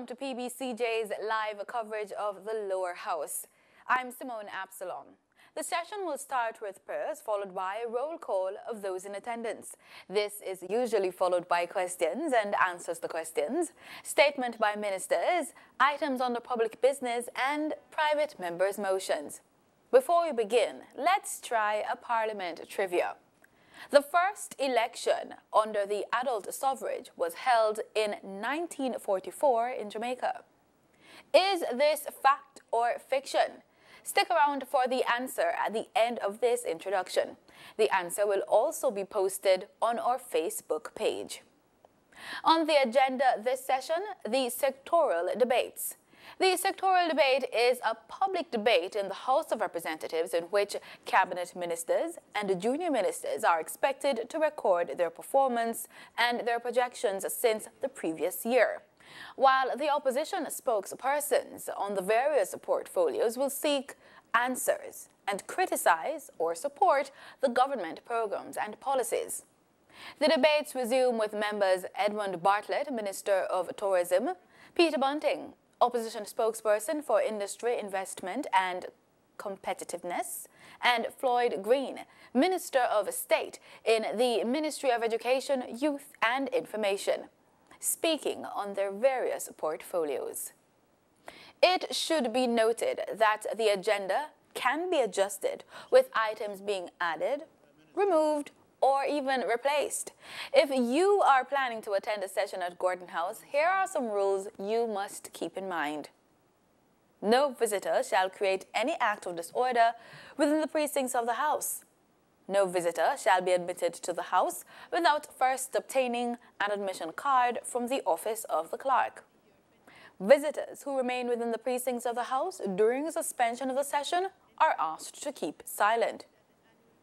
Welcome to PBCJ's live coverage of the lower house. I'm Simone Absalom. The session will start with prayers followed by a roll call of those in attendance. This is usually followed by questions and answers to questions, statement by ministers, items on the public business and private members' motions. Before we begin, let's try a parliament trivia. The first election under the adult suffrage was held in 1944 in Jamaica. Is this fact or fiction? Stick around for the answer at the end of this introduction. The answer will also be posted on our Facebook page. On the agenda this session, the sectoral debates. The sectoral debate is a public debate in the House of Representatives in which cabinet ministers and junior ministers are expected to record their performance and their projections since the previous year, while the opposition spokespersons on the various portfolios will seek answers and criticize or support the government programs and policies. The debates resume with members Edmund Bartlett, Minister of Tourism, Peter Bunting, Opposition spokesperson for Industry, Investment and Competitiveness, and Floyd Green, Minister of State in the Ministry of Education, Youth and Information, speaking on their various portfolios. It should be noted that the agenda can be adjusted with items being added, removed, or even replaced. If you are planning to attend a session at Gordon House, here are some rules you must keep in mind. No visitor shall create any act of disorder within the precincts of the House. No visitor shall be admitted to the House without first obtaining an admission card from the office of the clerk. Visitors who remain within the precincts of the House during the suspension of the session are asked to keep silent.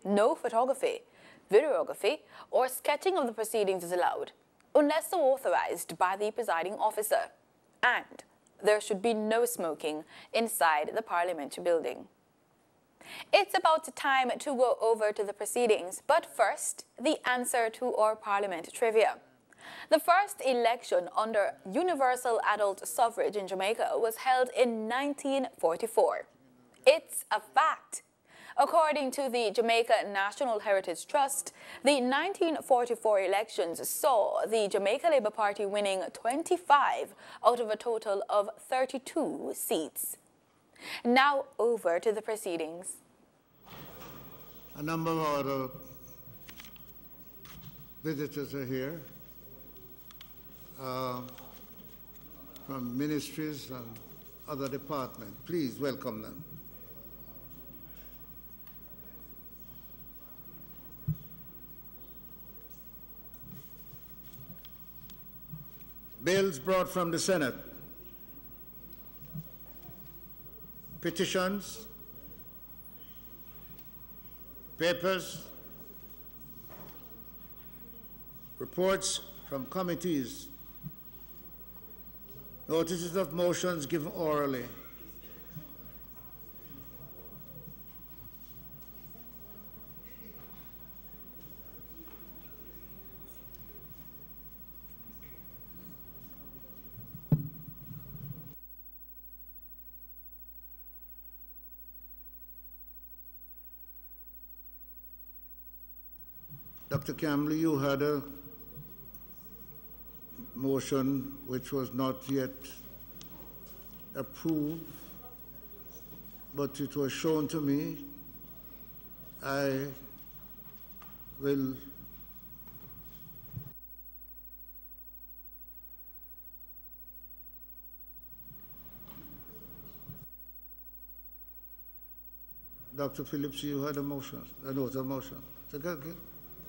No photography, videography, or sketching of the proceedings is allowed, unless so authorized by the presiding officer, and there should be no smoking inside the parliamentary building. It's about time to go over to the proceedings, but first, the answer to our parliament trivia. The first election under universal adult suffrage in Jamaica was held in 1944. It's a fact. According to the Jamaica National Heritage Trust, the 1944 elections saw the Jamaica Labour Party winning 25 out of a total of 32 seats. Now over to the proceedings. A number of other visitors are here from ministries and other departments. Please welcome them. Bills brought from the Senate. Petitions, papers, reports from committees, notices of motions given orally. Dr. Campbell, you had a motion which was not yet approved, but it was shown to me. I will Dr. Phillips, you had a motion, a note of motion. So go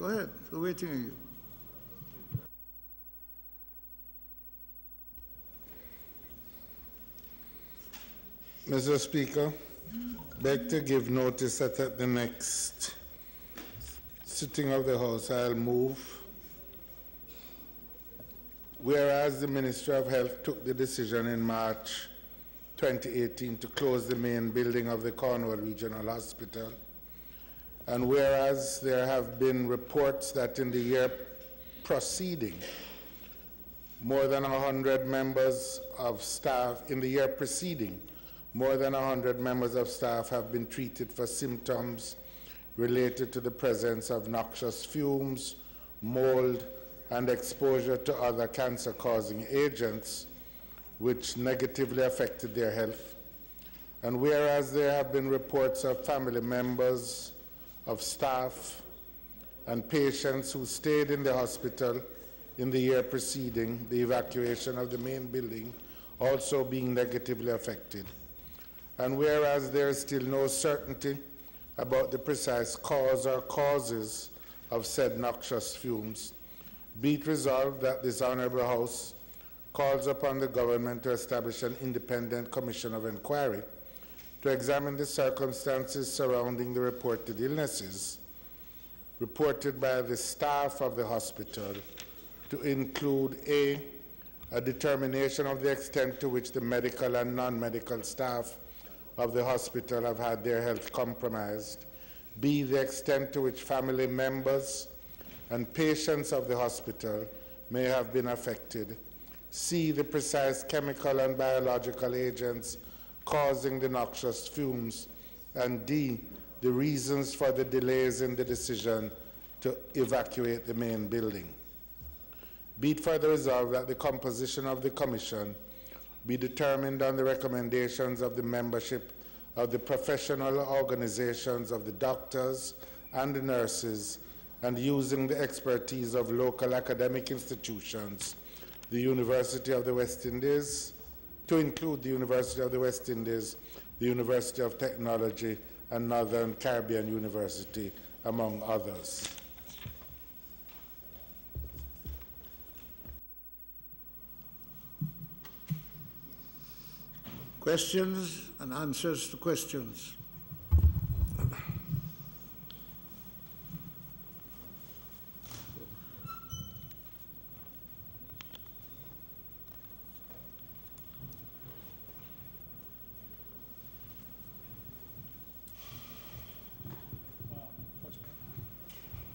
ahead, we're waiting on you. Mr. Speaker, beg to give notice that at the next sitting of the House I'll move, whereas the Ministry of Health took the decision in March 2018 to close the main building of the Cornwall Regional Hospital, and whereas there have been reports that in the year preceding, more than 100 members of staff in the year preceding. More than 100 members of staff have been treated for symptoms related to the presence of noxious fumes, mold, and exposure to other cancer-causing agents, which negatively affected their health. And whereas there have been reports of family members, of staff, and patients who stayed in the hospital in the year preceding the evacuation of the main building also being negatively affected. And whereas there is still no certainty about the precise cause or causes of said noxious fumes, be it resolved that this Honourable House calls upon the government to establish an independent commission of inquiry to examine the circumstances surrounding the reported illnesses reported by the staff of the hospital, to include a determination of the extent to which the medical and non-medical staff of the hospital have had their health compromised, b, the extent to which family members and patients of the hospital may have been affected, c, the precise chemical and biological agents causing the noxious fumes, and d, the reasons for the delays in the decision to evacuate the main building. Be it further resolved that the composition of the commission be determined on the recommendations of the membership of the professional organizations of the doctors and the nurses, and using the expertise of local academic institutions, the University of the West Indies, to include the University of the West Indies, the University of Technology, and Northern Caribbean University, among others. Questions and answers to questions.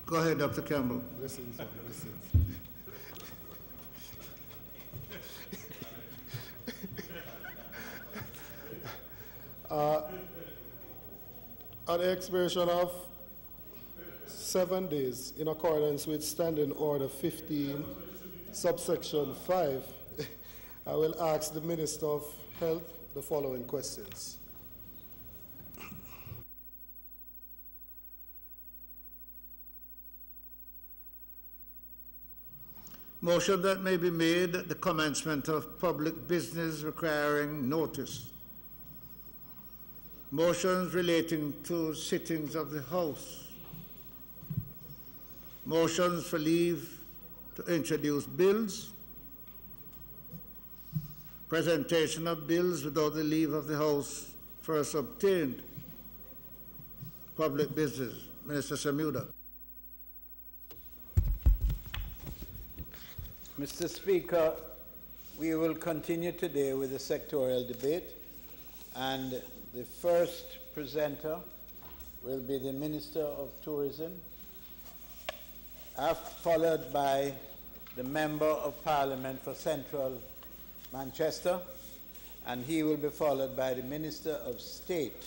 Go ahead, Dr. Campbell. Listen, son, listen. On the expiration of 7 days, in accordance with Standing Order 15, subsection 5, I will ask the Minister of Health the following questions. Motion that may be made at the commencement of public business requiring notice. Motions relating to sittings of the House. Motions for leave to introduce bills. Presentation of bills without the leave of the House first obtained. Public business. Minister Samuda. Mr. Speaker, we will continue today with the sectorial debate, and the first presenter will be the Minister of Tourism, followed by the Member of Parliament for Central Manchester, and he will be followed by the Minister of State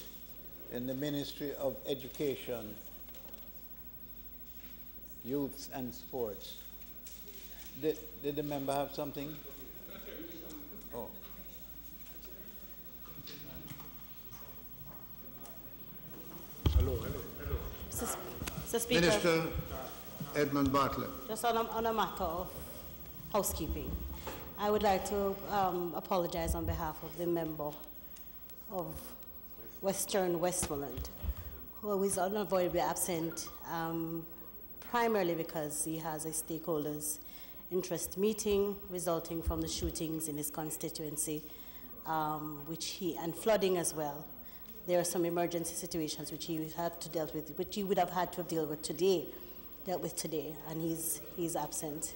in the Ministry of Education, Youth and Sports. Did the member have something? Oh. Hello. Mr. Speaker, Minister Edmund Bartlett. just on a matter of housekeeping, I would like to apologize on behalf of the member of Western Westmoreland, who is unavoidably absent, primarily because he has a stakeholders' interest meeting resulting from the shootings in his constituency, and flooding as well. There are some emergency situations which he would have to deal with, which he would have had to have dealt with today, and he's absent.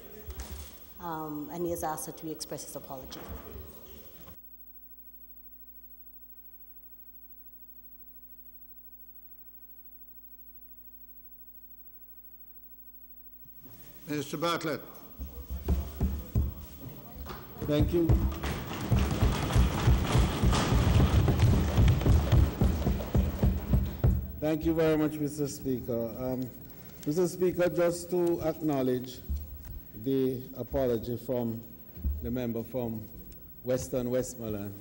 And he has asked that we express his apology. Minister Bartlett. Thank you. Thank you very much, Mr. Speaker. Mr. Speaker, just to acknowledge the apology from the member from Western Westmoreland,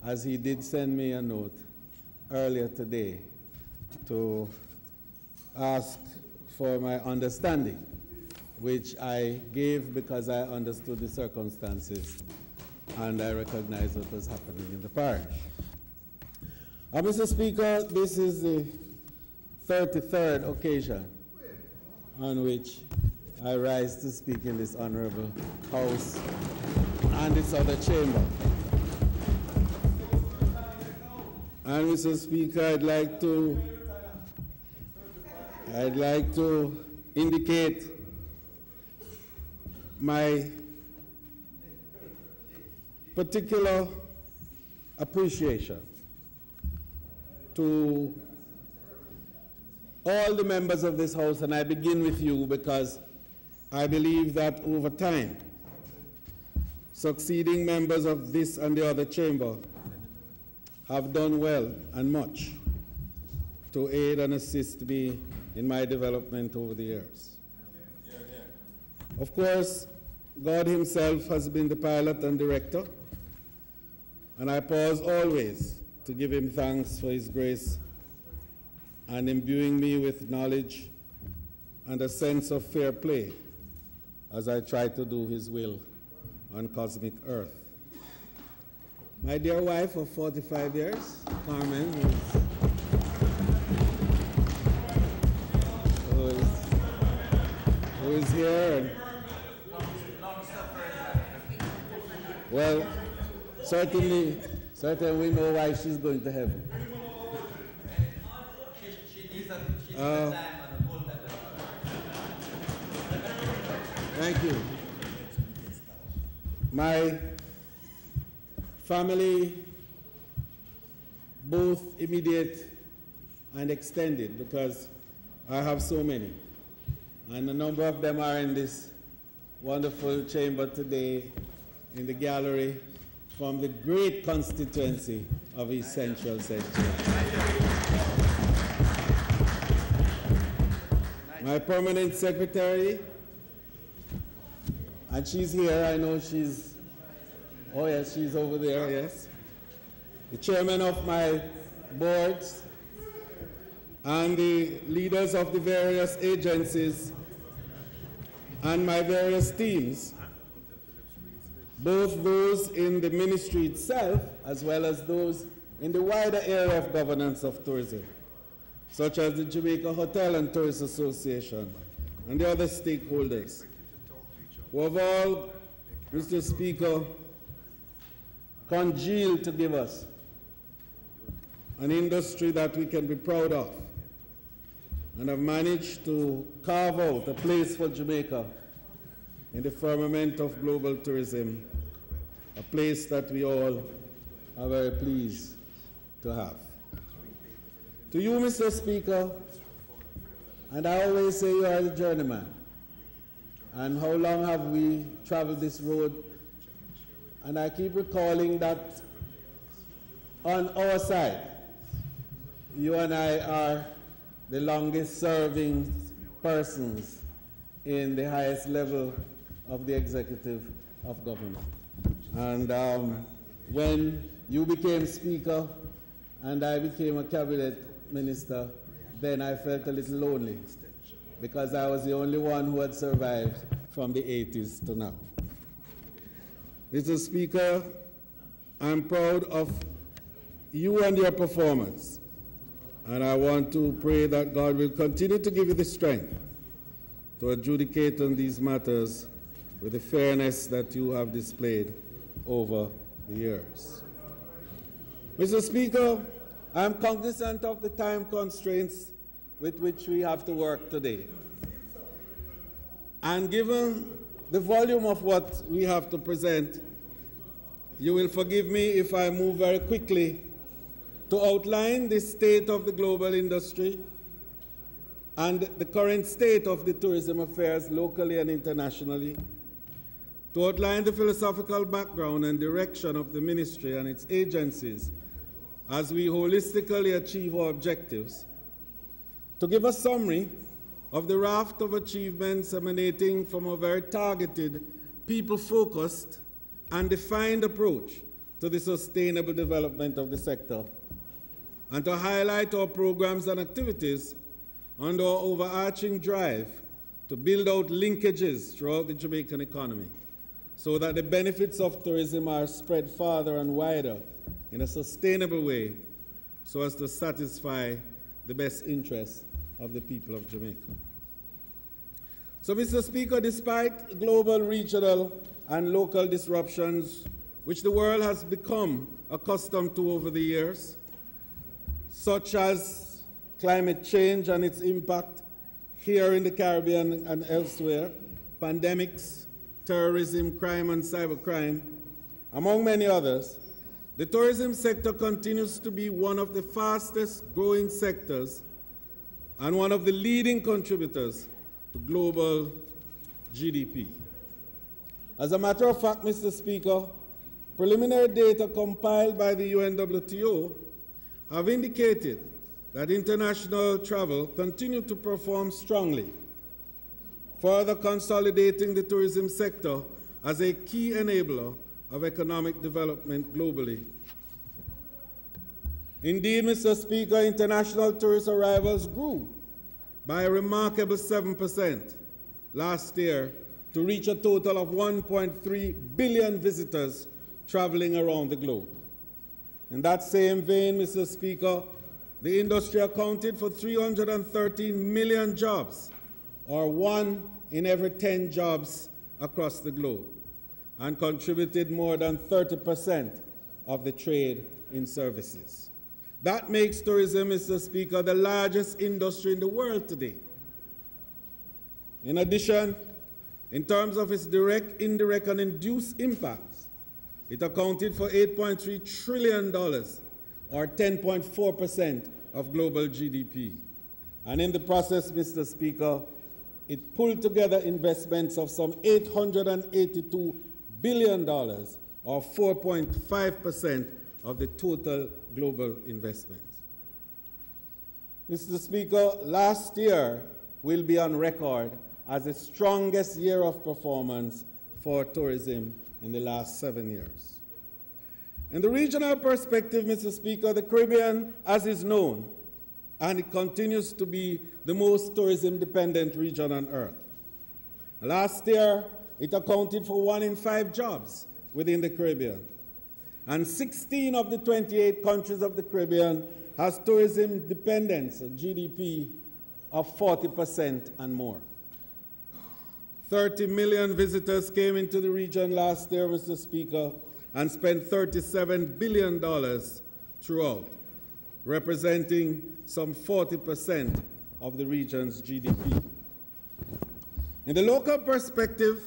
as he did send me a note earlier today to ask for my understanding, which I gave because I understood the circumstances and I recognized what was happening in the parish. Mr. Speaker, this is the 33rd occasion on which I rise to speak in this honorable House and this other chamber. And Mr. Speaker, I'd like to indicate my particular appreciation to all the members of this House, and I begin with you because I believe that over time, succeeding members of this and the other chamber have done well and much to aid and assist me in my development over the years. Of course, God himself has been the pilot and director, and I pause always to give him thanks for his grace and imbuing me with knowledge and a sense of fair play as I try to do his will on cosmic earth. My dear wife of 45 years, Carmen, who is here. And, well, certainly we know why she's going to heaven. Thank you. My family, both immediate and extended, because I have so many, and a number of them are in this wonderful chamber today in the gallery from the great constituency of East Central Sectoral. My permanent secretary, and she's here, I know she's, oh yes, she's over there, yes. The chairman of my boards and the leaders of the various agencies and my various teams, both those in the ministry itself as well as those in the wider area of governance of tourism, such as the Jamaica Hotel and Tourist Association and the other stakeholders, who have all, Mr. Speaker, congealed to give us an industry that we can be proud of, and have managed to carve out a place for Jamaica in the firmament of global tourism, a place that we all are very pleased to have. To you, Mr. Speaker, and I always say you are the journeyman, and how long have we traveled this road? And I keep recalling that on our side, you and I are the longest serving persons in the highest level of the executive of government. And when you became Speaker and I became a cabinet minister, then I felt a little lonely because I was the only one who had survived from the 80s to now. Mr. Speaker, I'm proud of you and your performance, and I want to pray that God will continue to give you the strength to adjudicate on these matters with the fairness that you have displayed over the years. Mr. Speaker, I'm cognizant of the time constraints with which we have to work today. And given the volume of what we have to present, you will forgive me if I move very quickly to outline the state of the global industry and the current state of the tourism affairs locally and internationally, to outline the philosophical background and direction of the ministry and its agencies as we holistically achieve our objectives, to give a summary of the raft of achievements emanating from a very targeted, people-focused, and defined approach to the sustainable development of the sector, and to highlight our programs and activities under our overarching drive to build out linkages throughout the Jamaican economy so that the benefits of tourism are spread farther and wider in a sustainable way so as to satisfy the best interests of the people of Jamaica. So, Mr. Speaker, despite global, regional, and local disruptions, which the world has become accustomed to over the years, such as climate change and its impact here in the Caribbean and elsewhere, pandemics, terrorism, crime and cybercrime, among many others, the tourism sector continues to be one of the fastest growing sectors and one of the leading contributors to global GDP. As a matter of fact, Mr. Speaker, preliminary data compiled by the UNWTO have indicated that international travel continued to perform strongly, further consolidating the tourism sector as a key enabler of economic development globally. Indeed, Mr. Speaker, international tourist arrivals grew by a remarkable 7% last year to reach a total of 1.3 billion visitors traveling around the globe. In that same vein, Mr. Speaker, the industry accounted for 313 million jobs, or 1 in every 10 jobs across the globe, and contributed more than 30% of the trade in services. That makes tourism, Mr. Speaker, the largest industry in the world today. In addition, in terms of its direct, indirect, and induced impacts, it accounted for $8.3 trillion, or 10.4% of global GDP. And in the process, Mr. Speaker, it pulled together investments of some $882 billion, or 4.5% of the total global investments. Mr. Speaker, last year will be on record as the strongest year of performance for tourism in the last 7 years. In the regional perspective, Mr. Speaker, the Caribbean, as is known, and it continues to be the most tourism-dependent region on earth. Last year, it accounted for 1 in 5 jobs within the Caribbean. And 16 of the 28 countries of the Caribbean has tourism dependence, a GDP of 40% and more. 30 million visitors came into the region last year, Mr. Speaker, and spent $37 billion throughout, representing some 40% of the region's GDP. In the local perspective,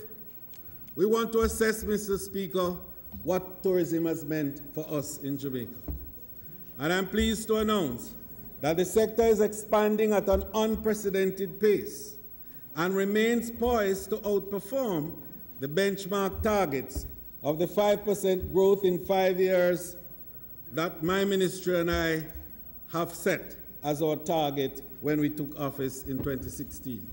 we want to assess, Mr. Speaker, what tourism has meant for us in Jamaica. And I'm pleased to announce that the sector is expanding at an unprecedented pace and remains poised to outperform the benchmark targets of the 5% growth in 5 years that my ministry and I have set as our target when we took office in 2016.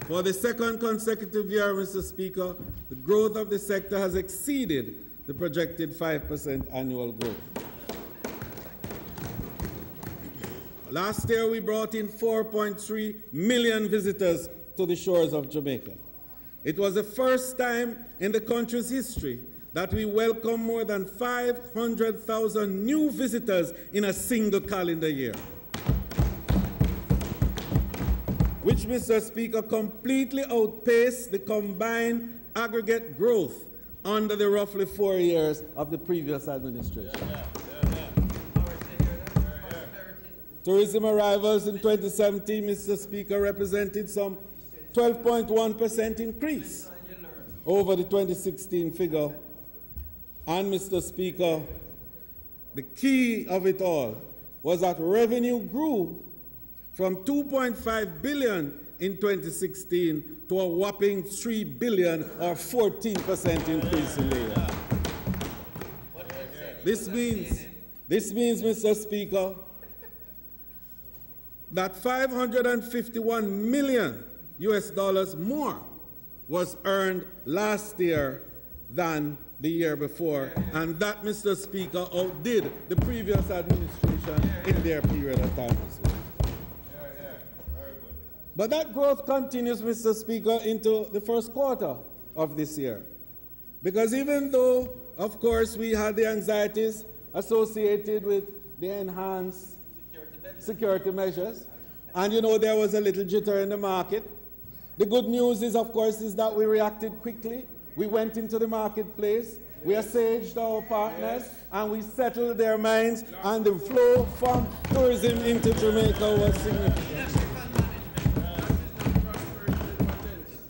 For the second consecutive year, Mr. Speaker, the growth of the sector has exceeded the projected 5% annual growth. Last year, we brought in 4.3 million visitors to the shores of Jamaica. It was the first time in the country's history that we welcomed more than 500,000 new visitors in a single calendar year, which, Mr. Speaker, completely outpaced the combined aggregate growth under the roughly 4 years of the previous administration. Tourism arrivals in 2017, Mr. Speaker, represented some 12.1% increase over the 2016 figure. And, Mr. Speaker, the key of it all was that revenue grew from $2.5 billion in 2016 to a whopping $3 billion, or 14% increase in labor. This means, Mr. Speaker, that $551 million more was earned last year than the year before, and that, Mr. Speaker, outdid the previous administration in their period of time as well. But that growth continues, Mr. Speaker, into the first quarter of this year. Because even though, of course, we had the anxieties associated with the enhanced security measures, and you know there was a little jitter in the market, the good news is, of course, is that we reacted quickly. We went into the marketplace, we assuaged our partners, and we settled their minds, and the flow from tourism into Jamaica was significant.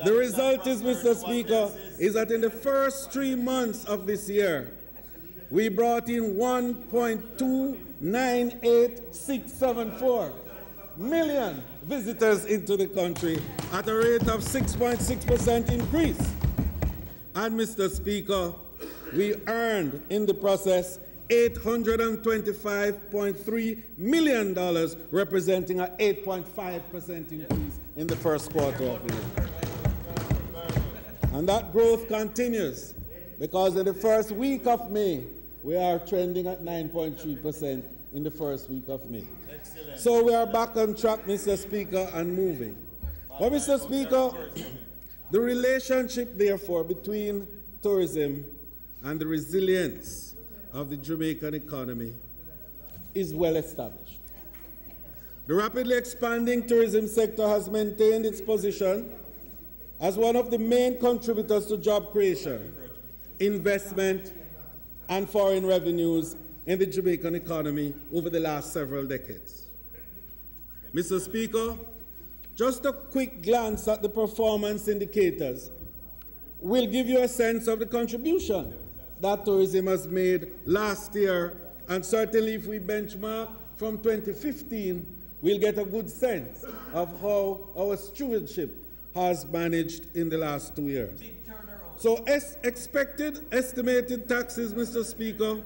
The result is, Mr. Speaker, is that in the first 3 months of this year, we brought in 1.298674 million visitors into the country at a rate of 6.6% increase. And, Mr. Speaker, we earned in the process $825.3 million, representing an 8.5% increase in the first quarter of the year. And that growth continues, because in the first week of May, we are trending at 9.3% in the first week of May. Excellent. So we are back on track, Mr. Speaker, and moving. But, Mr. Speaker, the relationship, therefore, between tourism and the resilience of the Jamaican economy is well established. The rapidly expanding tourism sector has maintained its position as one of the main contributors to job creation, investment, and foreign revenues in the Jamaican economy over the last several decades. Mr. Speaker, just a quick glance at the performance indicators will give you a sense of the contribution that tourism has made last year, and certainly if we benchmark from 2015, we'll get a good sense of how our stewardship has managed in the last 2 years. So estimated taxes, Mr. Speaker,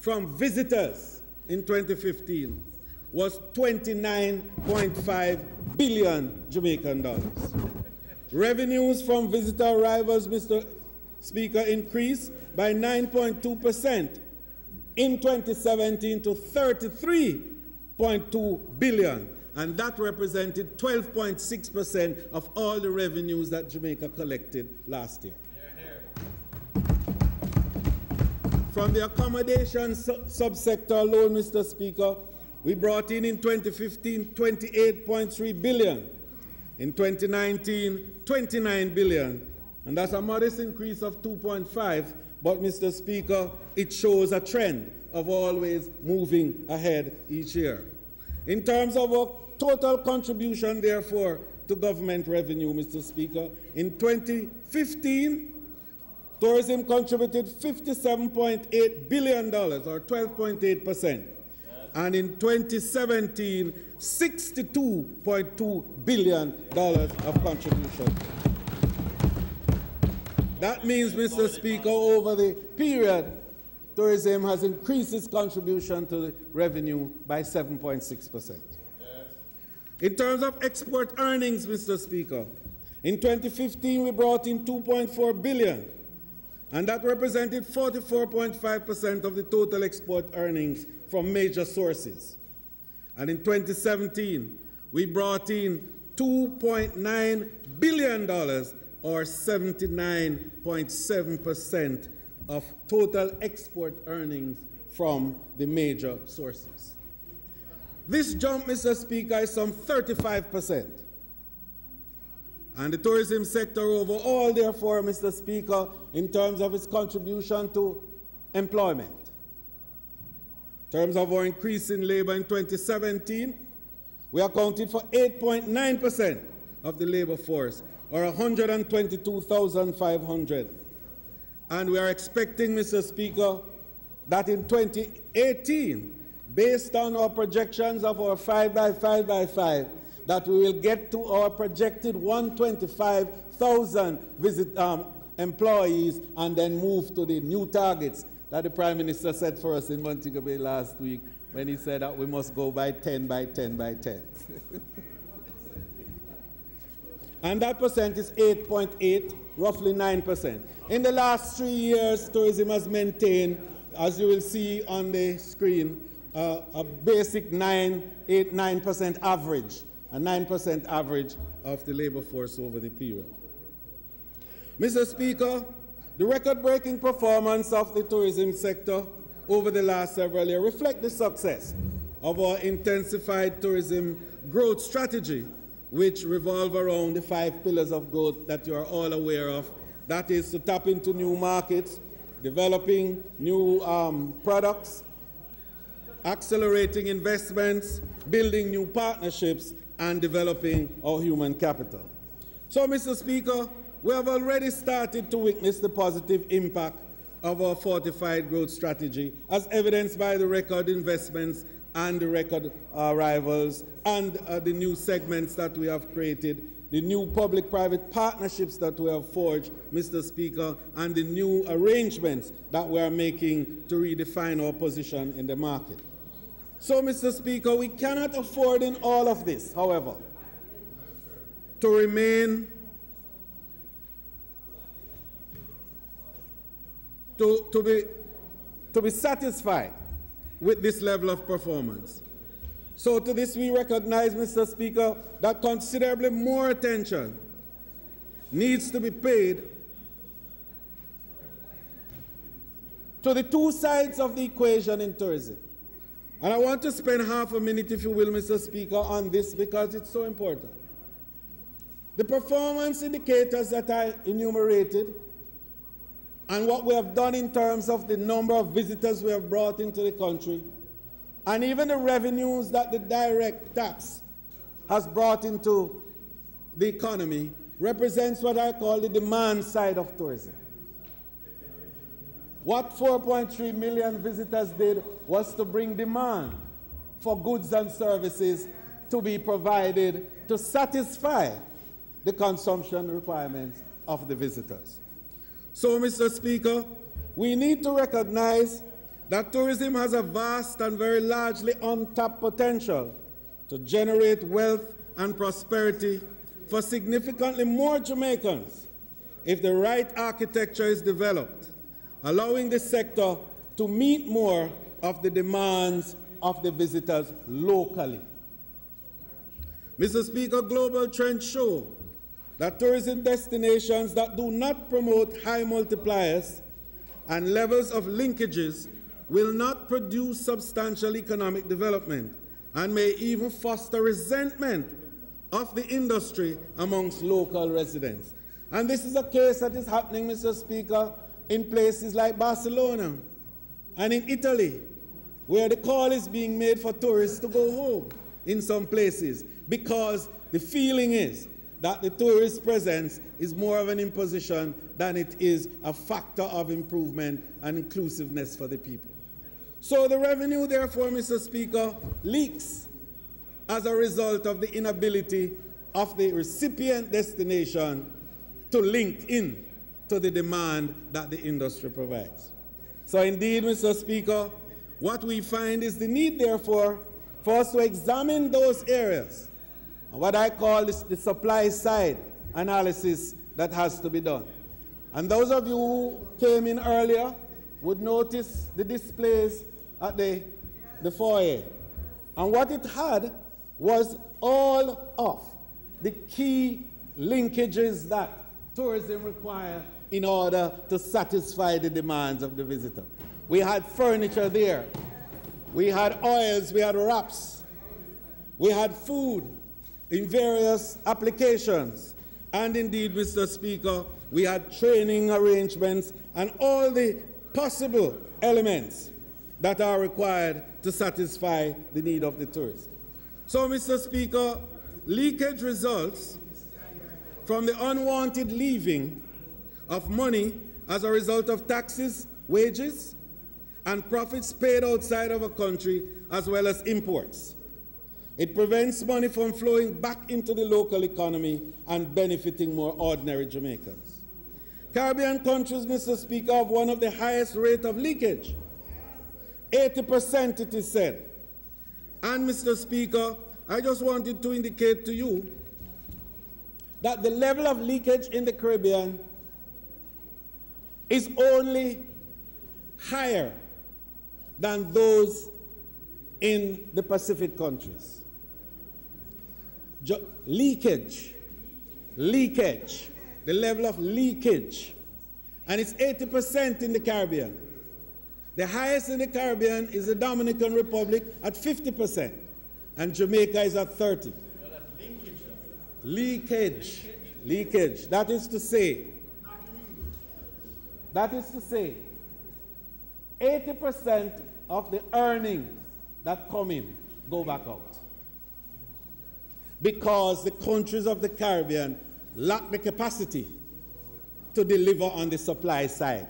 from visitors in 2015 was 29.5 billion Jamaican dollars. Revenues from visitor arrivals, Mr. Speaker, increased by 9.2% in 2017 to 33.2 billion. And that represented 12.6% of all the revenues that Jamaica collected last year. From the accommodation subsector alone, Mr. Speaker, we brought in 2015 28.3 billion. In 2019, 29 billion. And that's a modest increase of 2.5, but, Mr. Speaker, it shows a trend of always moving ahead each year. In terms of our total contribution, therefore, to government revenue, Mr. Speaker, in 2015, tourism contributed $57.8 billion, or 12.8%. And in 2017, $62.2 billion of contribution. That means, Mr. Speaker, over the period, tourism has increased its contribution to the revenue by 7.6%. In terms of export earnings, Mr. Speaker, in 2015 we brought in $2.4 billion, and that represented 44.5% of the total export earnings from major sources. And in 2017, we brought in $2.9 billion, or 79.7% of total export earnings from the major sources. This jump, Mr. Speaker, is some 35%. And the tourism sector overall, therefore, Mr. Speaker, in terms of its contribution to employment. In terms of our increase in labor in 2017, we accounted for 8.9% of the labor force, or 122,500. And we are expecting, Mr. Speaker, that in 2018, based on our projections of our 5x5x5, that we will get to our projected 125,000 employees and then move to the new targets that the Prime Minister set for us in Montego Bay last week when he said that we must go by 10 by 10 by 10. And that percent is 8.8, roughly 9%. In the last 3 years, tourism has maintained, as you will see on the screen, a basic 9% average, a 9% average of the labor force over the period. Mr. Speaker, the record-breaking performance of the tourism sector over the last several years reflect the success of our intensified tourism growth strategy, which revolve around the 5 pillars of growth that you are all aware of. That is to tap into new markets, developing new products, accelerating investments, building new partnerships, and developing our human capital. So, Mr. Speaker, we have already started to witness the positive impact of our fortified growth strategy, as evidenced by the record investments and the record arrivals and the new segments that we have created, the new public-private partnerships that we have forged, Mr. Speaker, and the new arrangements that we are making to redefine our position in the market. So, Mr. Speaker, we cannot afford in all of this, however, to remain to be satisfied with this level of performance. So to this we recognize, Mr. Speaker, that considerably more attention needs to be paid to the two sides of the equation in tourism. And I want to spend half a minute, if you will, Mr. Speaker, on this because it's so important. The performance indicators that I enumerated and what we have done in terms of the number of visitors we have brought into the country, and even the revenues that the direct tax has brought into the economy, represents what I call the demand side of tourism. What 4.3 million visitors did was to bring demand for goods and services to be provided to satisfy the consumption requirements of the visitors. So, Mr. Speaker, we need to recognize that tourism has a vast and very largely untapped potential to generate wealth and prosperity for significantly more Jamaicans if the right architecture is developed, allowing the sector to meet more of the demands of the visitors locally. Mr. Speaker, global trends show that tourism destinations that do not promote high multipliers and levels of linkages will not produce substantial economic development and may even foster resentment of the industry amongst local residents. And this is a case that is happening, Mr. Speaker, in places like Barcelona and in Italy, where the call is being made for tourists to go home in some places because the feeling is that the tourist presence is more of an imposition than it is a factor of improvement and inclusiveness for the people. So the revenue, therefore, Mr. Speaker, leaks as a result of the inability of the recipient destination to link in to the demand that the industry provides. So indeed, Mr. Speaker, what we find is the need, therefore, for us to examine those areas, what I call the supply side analysis that has to be done. And those of you who came in earlier would notice the displays at the foyer. And what it had was all of the key linkages that tourism requires in order to satisfy the demands of the visitor. We had furniture there. We had oils, we had wraps. We had food in various applications. And indeed, Mr. Speaker, we had training arrangements and all the possible elements that are required to satisfy the need of the tourist. So, Mr. Speaker, leakage results from the unwanted leaving of money as a result of taxes, wages, and profits paid outside of a country, as well as imports. It prevents money from flowing back into the local economy and benefiting more ordinary Jamaicans. Caribbean countries, Mr. Speaker, have one of the highest rate of leakage. 80% it is said. And Mr. Speaker, I just wanted to indicate to you that the level of leakage in the Caribbean is only higher than those in the Pacific countries. Leakage, the level of leakage, and it's 80% in the Caribbean. The highest in the Caribbean is the Dominican Republic at 50%, and Jamaica is at 30%. Leakage. That is to say, 80% of the earnings that come in go back out. Because the countries of the Caribbean lack the capacity to deliver on the supply side.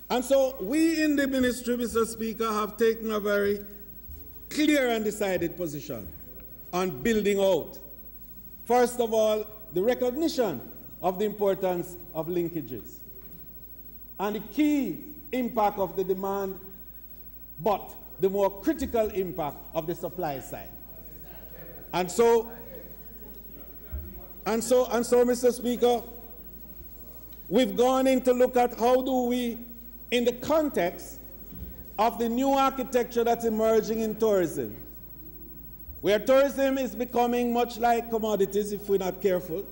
And so we in the ministry, Mr. Speaker, have taken a very clear and decided position on building out, first of all, the recognition of the importance of linkages and the key impact of the demand, but the more critical impact of the supply side. And so, Mr. Speaker, we've gone in to look at how do we, in the context of the new architecture that's emerging in tourism, where tourism is becoming much like commodities if we're not careful,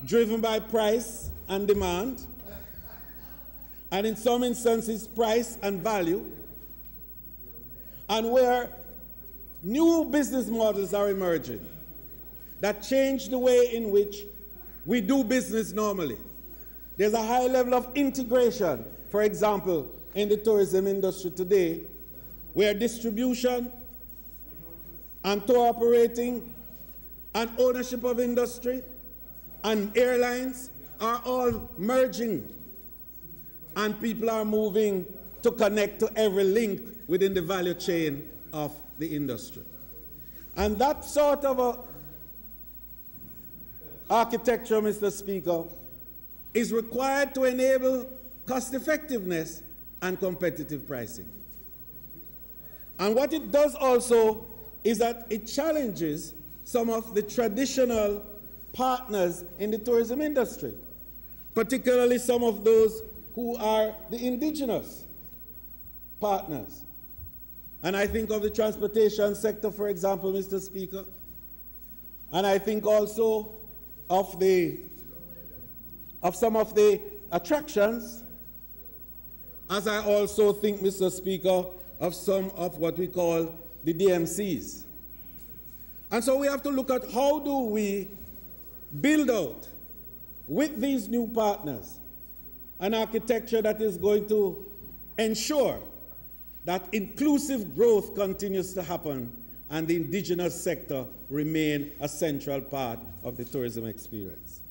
driven by price and demand, and in some instances price and value, and where new business models are emerging that change the way in which we do business normally. There's a high level of integration, for example, in the tourism industry today, where distribution and tour operating and ownership of industry and airlines are all merging, and people are moving to connect to every link within the value chain of the industry. And that sort of a architecture, Mr. Speaker, is required to enable cost effectiveness and competitive pricing. And what it does also is that it challenges some of the traditional partners in the tourism industry, particularly some of those who are the indigenous partners. And I think of the transportation sector, for example, Mr. Speaker. And I think also of some of the attractions, as I also think, Mr. Speaker, of some of what we call the DMCs. And so we have to look at how do we build out, with these new partners, an architecture that is going to ensure that inclusive growth continues to happen and the indigenous sector remain a central part of the tourism experience.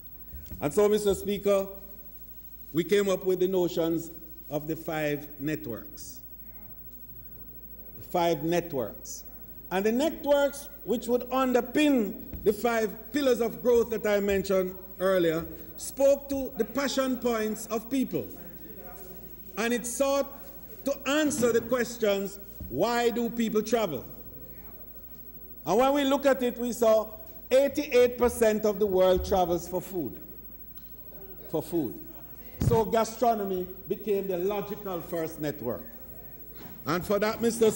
And so, Mr. Speaker, we came up with the notions of the 5 networks. 5 networks. And the networks which would underpin the 5 pillars of growth that I mentioned earlier spoke to the passion points of people. And it sought to answer the questions, why do people travel? And when we look at it, we saw 88% of the world travels for food. For food. So gastronomy became the logical first network. And for that, Mr.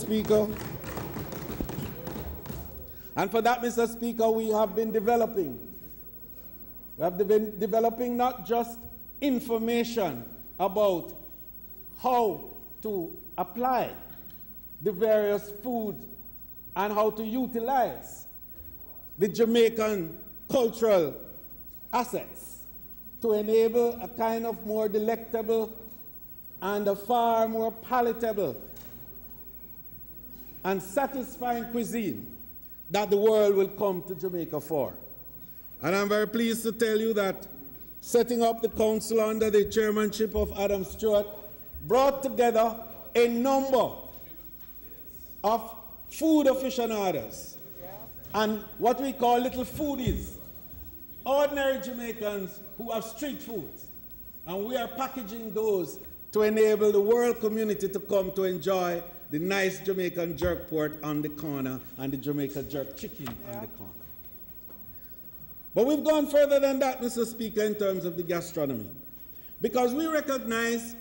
Speaker, we have been developing. We have been developing not just information about how to apply the various foods and how to utilize the Jamaican cultural assets to enable a kind of more delectable and a far more palatable and satisfying cuisine that the world will come to Jamaica for. And I'm very pleased to tell you that setting up the council under the chairmanship of Adam Stewart brought together a number of food aficionados, and what we call little foodies, ordinary Jamaicans who have street foods. And we are packaging those to enable the world community to come to enjoy the nice Jamaican jerk pork on the corner and the Jamaica jerk chicken on the corner. But we've gone further than that, Mr. Speaker, in terms of the gastronomy, because we recognize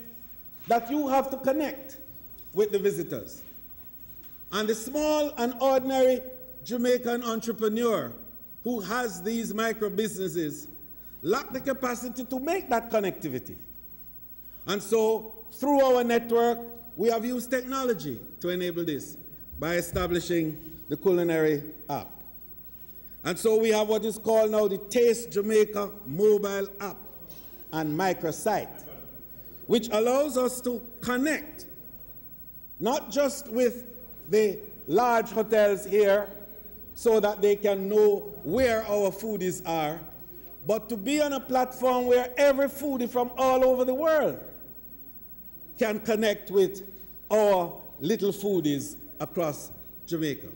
that you have to connect with the visitors. And the small and ordinary Jamaican entrepreneur who has these micro businesses lack the capacity to make that connectivity. And so, through our network, we have used technology to enable this by establishing the culinary app. And so we have what is called now the Taste Jamaica mobile app and microsite, which allows us to connect not just with the large hotels here so that they can know where our foodies are, but to be on a platform where every foodie from all over the world can connect with our little foodies across Jamaica.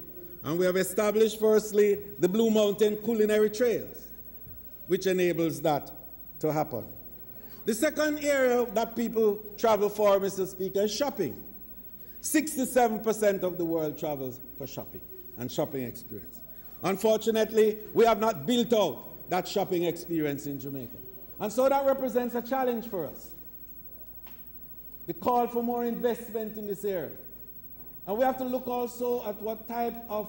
And we have established, firstly, the Blue Mountain Culinary Trails, which enables that to happen. The second area that people travel for, Mr. Speaker, is shopping. 67% of the world travels for shopping and shopping experience. Unfortunately, we have not built out that shopping experience in Jamaica. And so that represents a challenge for us. The call for more investment in this area. And we have to look also at what type of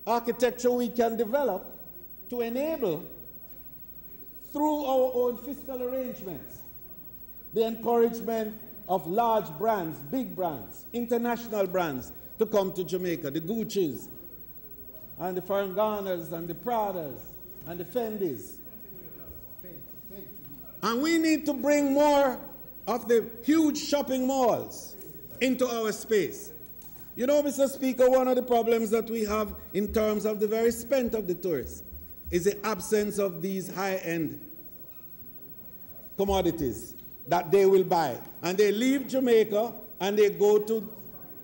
architecture we can develop to enable, through our own fiscal arrangements, the encouragement of large brands, big brands, international brands to come to Jamaica, the Gucci's, and the Faranganas, and the Pradas, and the Fendis. And we need to bring more of the huge shopping malls into our space. You know, Mr. Speaker, one of the problems that we have in terms of the very spend of the tourists is the absence of these high-end commodities that they will buy. And they leave Jamaica and they go to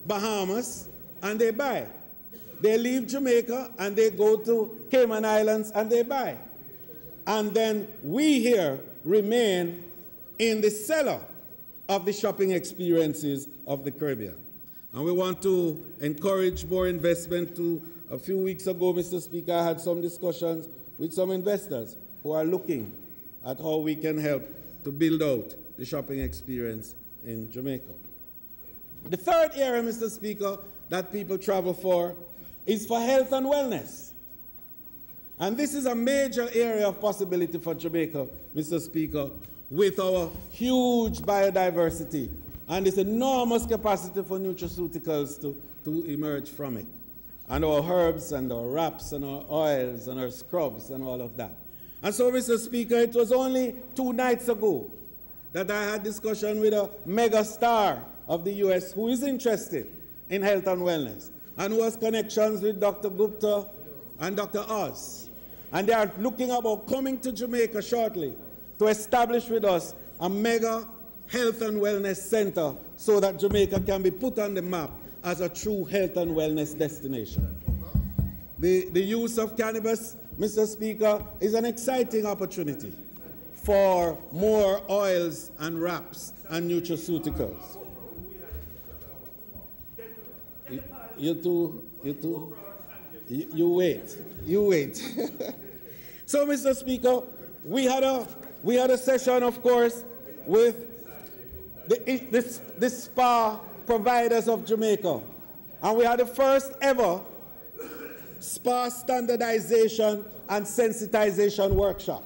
Bahamas and they buy. They leave Jamaica and they go to Cayman Islands and they buy. And then we here remain in the cellar of the shopping experiences of the Caribbean. And we want to encourage more investment. A few weeks ago, Mr. Speaker, I had some discussions with some investors who are looking at how we can help to build out the shopping experience in Jamaica. The third area, Mr. Speaker, that people travel for is for health and wellness. And this is a major area of possibility for Jamaica, Mr. Speaker, with our huge biodiversity and this enormous capacity for nutraceuticals to emerge from it. And our herbs and our wraps and our oils and our scrubs and all of that. And so, Mr. Speaker, it was only 2 nights ago that I had discussion with a mega star of the US who is interested in health and wellness and who has connections with Dr. Gupta and Dr. Oz. And they are looking about coming to Jamaica shortly to establish with us a mega health and wellness center so that Jamaica can be put on the map as a true health and wellness destination. The use of cannabis, Mr. Speaker, is an exciting opportunity for more oils and wraps and nutraceuticals. You wait. So, Mr. Speaker, we had a session, of course, with the spa providers of Jamaica. And we had the first ever spa standardization and sensitization workshop.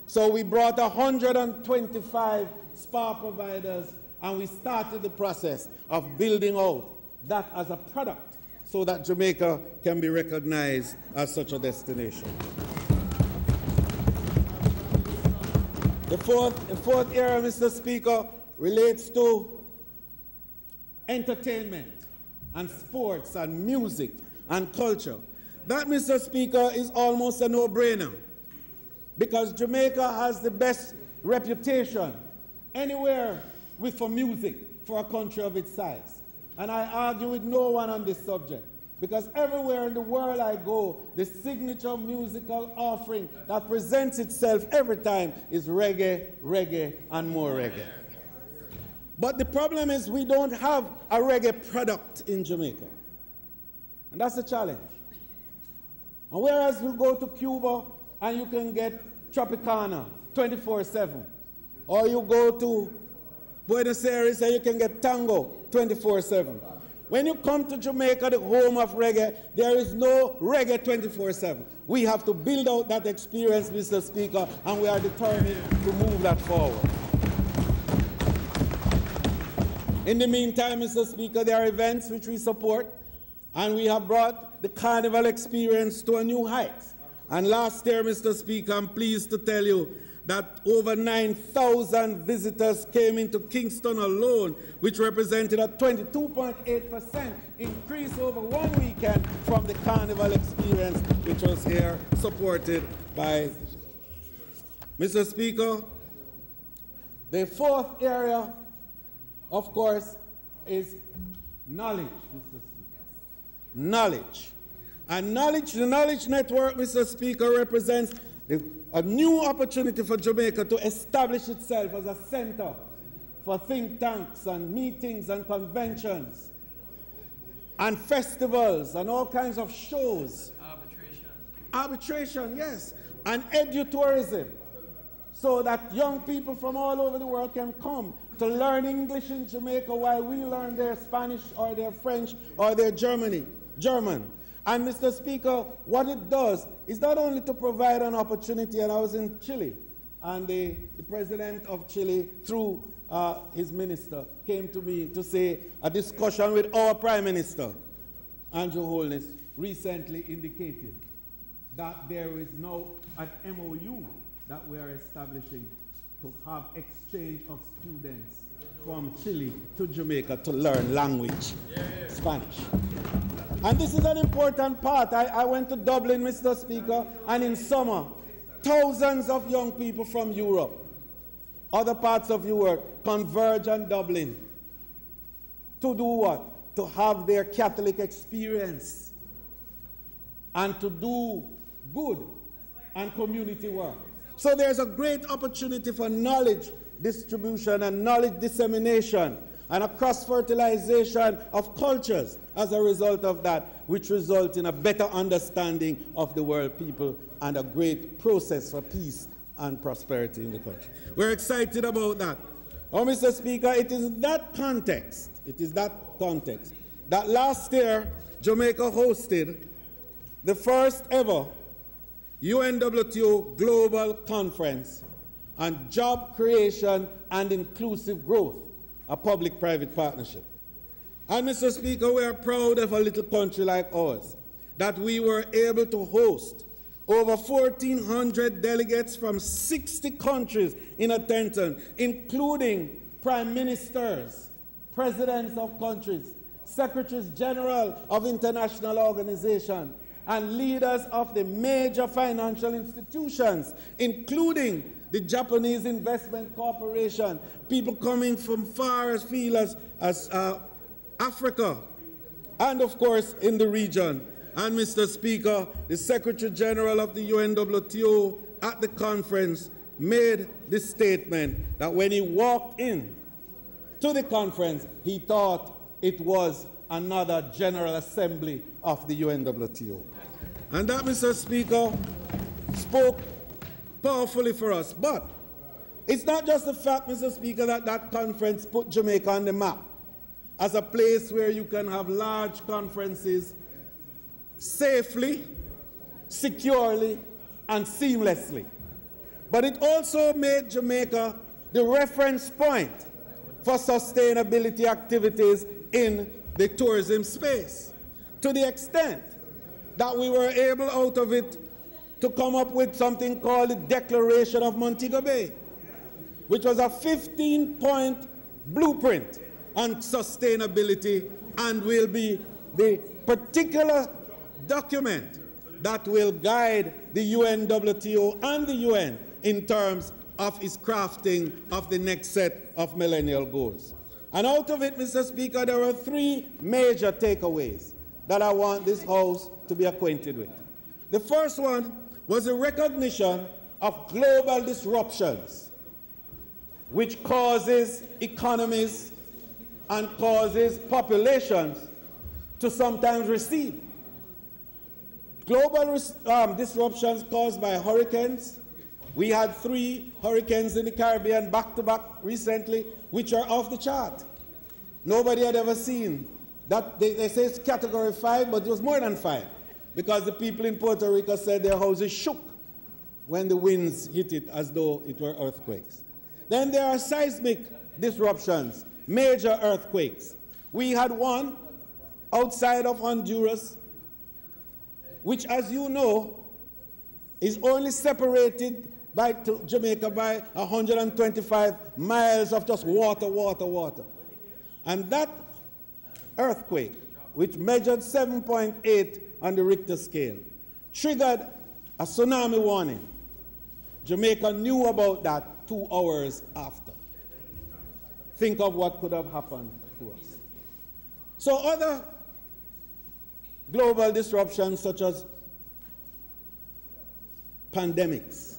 So we brought 125 spa providers and we started the process of building out that as a product so that Jamaica can be recognized as such a destination. The fourth area, Mr. Speaker, relates to entertainment and sports and music and culture. That, Mr. Speaker, is almost a no-brainer because Jamaica has the best reputation anywhere for music for a country of its size. and I argue with no one on this subject, because everywhere in the world I go, the signature musical offering that presents itself every time is reggae, reggae, and more reggae. But the problem is we don't have a reggae product in Jamaica. And that's the challenge. And whereas we go to Cuba and you can get Tropicana 24/7, or you go to Buenos Aires and you can get tango 24/7. When you come to Jamaica, the home of reggae, there is no reggae 24/7. We have to build out that experience, Mr. Speaker, and we are determined to move that forward. In the meantime, Mr. Speaker, there are events which we support, and we have brought the carnival experience to a new height. And last year, Mr. Speaker, I'm pleased to tell you that over 9,000 visitors came into Kingston alone, which represented a 22.8% increase over one weekend from the carnival experience, which was here supported by Mr. Speaker. The fourth area, of course, is knowledge, Mr. Speaker. Knowledge. And the Knowledge Network, Mr. Speaker, represents a new opportunity for Jamaica to establish itself as a center for think tanks and meetings and conventions and festivals and all kinds of shows. Arbitration, yes. And edutourism, so that young people from all over the world can come to learn English in Jamaica while we learn their Spanish or their French or their German. And Mr. Speaker, what it does is not only to provide an opportunity, and I was in Chile, and the president of Chile, through his minister, came to me to say a discussion with our Prime Minister, Andrew Holness, recently indicated that there is now an MOU that we are establishing to have exchange of students from Chile to Jamaica to learn language, Spanish. And this is an important part. I went to Dublin, Mr. Speaker, and in summer, thousands of young people from Europe, other parts of Europe, converge on Dublin. To do what? To have their Catholic experience and to do good and community work. So there's a great opportunity for knowledge distribution and knowledge dissemination and a cross-fertilization of cultures as a result of that, which result in a better understanding of the world people and a great process for peace and prosperity in the country. We're excited about that. Oh, Mr. Speaker, it is that context that last year Jamaica hosted the first ever UNWTO Global Conference on Job Creation and Inclusive Growth, a public-private partnership. And Mr. Speaker, we are proud of a little country like ours, that we were able to host over 1,400 delegates from 60 countries in attendance, including prime ministers, presidents of countries, secretaries general of international organizations, and leaders of the major financial institutions, including the Japanese Investment Corporation, people coming from far as field as Africa, and of course in the region. And Mr. Speaker, the Secretary General of the UNWTO at the conference made this statement that when he walked in to the conference, he thought it was another General Assembly of the UNWTO. And that, Mr. Speaker, spoke powerfully for us. But it's not just the fact, Mr. Speaker, that that conference put Jamaica on the map as a place where you can have large conferences safely, securely, and seamlessly. But it also made Jamaica the reference point for sustainability activities in the tourism space, to the extent that we were able out of it to come up with something called the Declaration of Montego Bay, which was a 15-point blueprint on sustainability and will be the particular document that will guide the UNWTO and the UN in terms of its crafting of the next set of millennial goals. And out of it, Mr. Speaker, there were three major takeaways that I want this House to be acquainted with. The first one was a recognition of global disruptions, which causes economies and causes populations to sometimes recede. Global disruptions caused by hurricanes. We had 3 hurricanes in the Caribbean back-to-back recently, which are off the chart. Nobody had ever seen that. They say it's category 5, but it was more than 5, because the people in Puerto Rico said their houses shook when the winds hit it as though it were earthquakes. Then there are seismic disruptions, major earthquakes. We had one outside of Honduras, which, as you know, is only separated to Jamaica by 125 miles of just water. And that earthquake, which measured 7.8 on the Richter scale, triggered a tsunami warning. Jamaica knew about that 2 hours after. Think of what could have happened to us. So other global disruptions, such as pandemics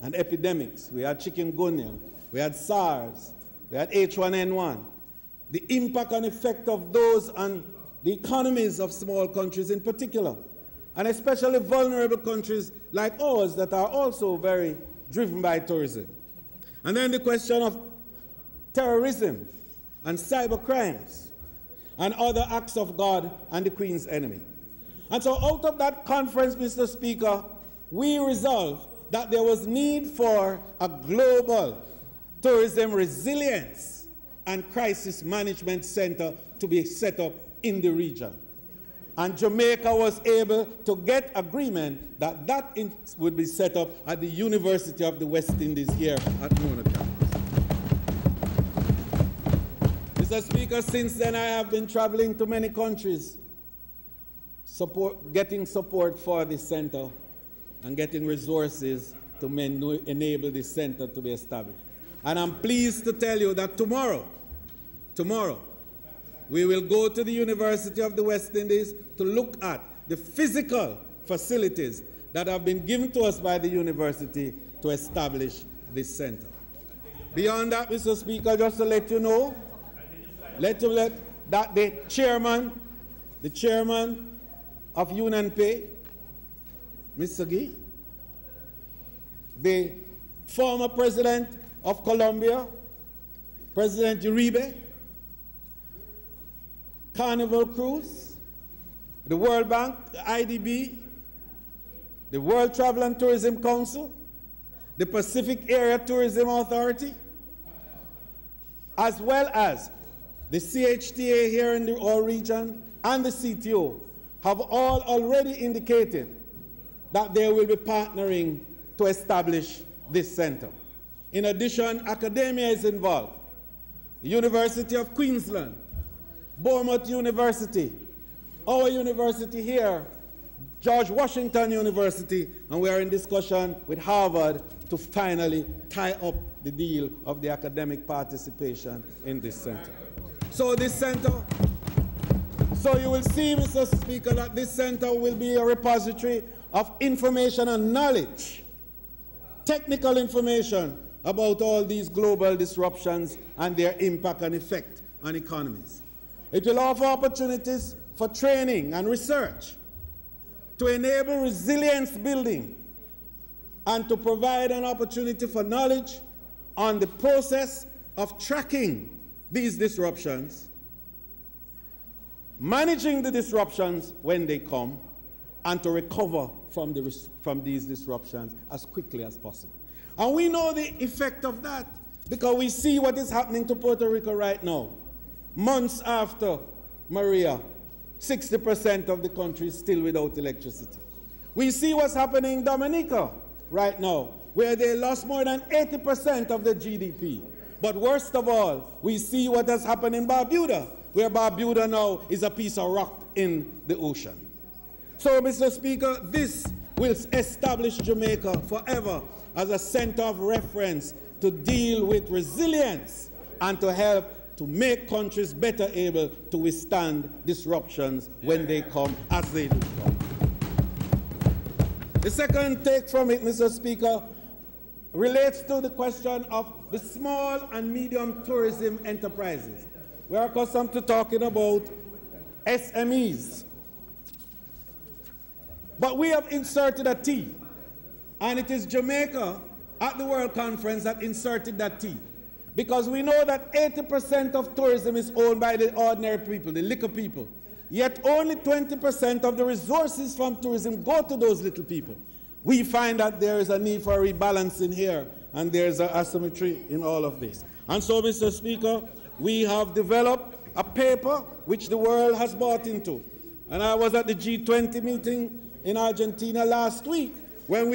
and epidemics. We had chikungunya, we had SARS, we had H1N1. The impact and effect of those on the economies of small countries in particular, and especially vulnerable countries like ours that are also very driven by tourism. And then the question of terrorism and cyber crimes and other acts of God and the Queen's enemy. And so out of that conference, Mr. Speaker, we resolved that there was need for a global tourism resilience and crisis management center to be set up in the region. And Jamaica was able to get agreement that that would be set up at the University of the West Indies here at Mona campus. Mr. Speaker, since then I have been traveling to many countries, getting support for this center and getting resources to enable this center to be established. And I'm pleased to tell you that tomorrow, we will go to the University of the West Indies to look at the physical facilities that have been given to us by the university to establish this center. Beyond that, Mr. Speaker, just to let you know, that the chairman of UNPE, Mr. Gee, the former president of Colombia, President Uribe, Carnival Cruise, the World Bank, the IDB, the World Travel and Tourism Council, the Pacific Area Tourism Authority, as well as the CHTA here in our region and the CTO have all already indicated that they will be partnering to establish this center. In addition, academia is involved. The University of Queensland, Bournemouth University, our university here, George Washington University, and we are in discussion with Harvard to finally tie up the deal of the academic participation in this center. So you will see, Mr. Speaker, that this center will be a repository of information and knowledge, technical information about all these global disruptions and their impact and effect on economies. It will offer opportunities for training and research to enable resilience building and to provide an opportunity for knowledge on the process of tracking these disruptions, managing the disruptions when they come, and to recover from these disruptions as quickly as possible. And we know the effect of that because we see what is happening to Puerto Rico right now. Months after Maria, 60% of the country is still without electricity. We see what's happening in Dominica right now, where they lost more than 80% of their GDP. But worst of all, we see what has happened in Barbuda, where Barbuda now is a piece of rock in the ocean. So, Mr. Speaker, this will establish Jamaica forever as a center of reference to deal with resilience and to help to make countries better able to withstand disruptions when they come, as they do come. The second take from it, Mr. Speaker, relates to the question of the small and medium tourism enterprises. We are accustomed to talking about SMEs. But we have inserted a T, and it is Jamaica at the World Conference that inserted that T. Because we know that 80% of tourism is owned by the ordinary people, the little people. Yet only 20% of the resources from tourism go to those little people. We find that there is a need for rebalancing here, and there's an asymmetry in all of this. And so, Mr. Speaker, we have developed a paper which the world has bought into. And I was at the G20 meeting in Argentina last week when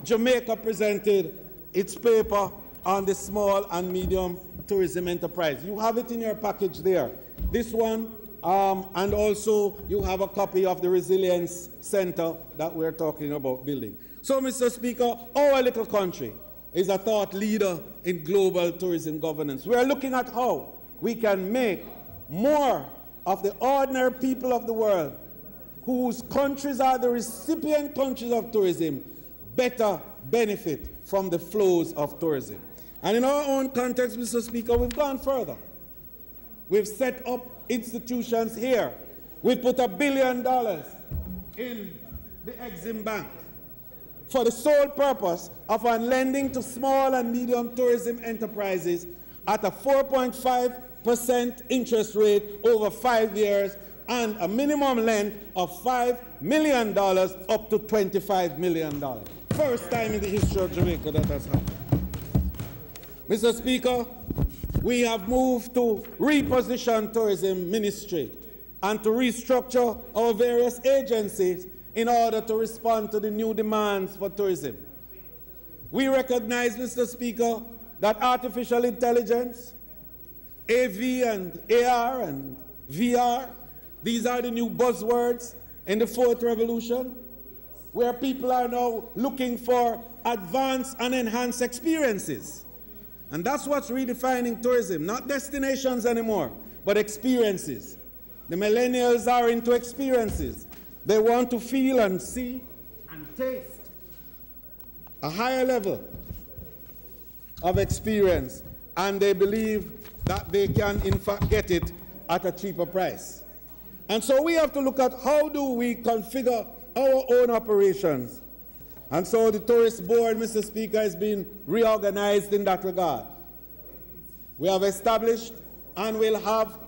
Jamaica presented its paper on the small and medium tourism enterprise. You have it in your package there. This one, and also you have a copy of the Resilience Center that we're talking about building. So, Mr. Speaker, our little country is a thought leader in global tourism governance. We are looking at how we can make more of the ordinary people of the world whose countries are the recipient countries of tourism better benefit from the flows of tourism. And in our own context, Mr. Speaker, we've gone further. We've set up institutions here. We've put $1 billion in the Exim Bank for the sole purpose of lending to small and medium tourism enterprises at a 4.5% interest rate over 5 years and a minimum length of $5 million up to $25 million. First time in the history of Jamaica that has happened. Mr. Speaker, we have moved to reposition tourism ministry and to restructure our various agencies in order to respond to the new demands for tourism. We recognize, Mr. Speaker, that artificial intelligence, AV and AR and VR, these are the new buzzwords in the fourth revolution, where people are now looking for advanced and enhanced experiences. And that's what's redefining tourism, not destinations anymore, but experiences. The millennials are into experiences. They want to feel and see and taste a higher level of experience, and they believe that they can, in fact, get it at a cheaper price. And so we have to look at how do we configure our own operations. And so the Tourist Board, Mr. Speaker, has been reorganized in that regard. We have established and will have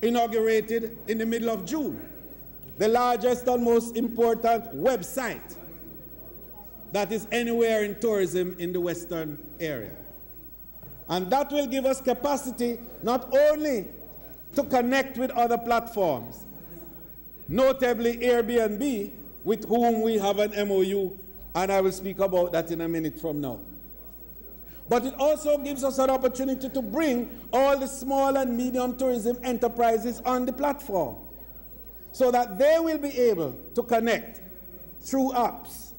inaugurated in the middle of June the largest and most important website that is anywhere in tourism in the Western area. And that will give us capacity not only to connect with other platforms, notably Airbnb, with whom we have an MOU, and I will speak about that in a minute from now. But it also gives us an opportunity to bring all the small and medium tourism enterprises on the platform so that they will be able to connect through apps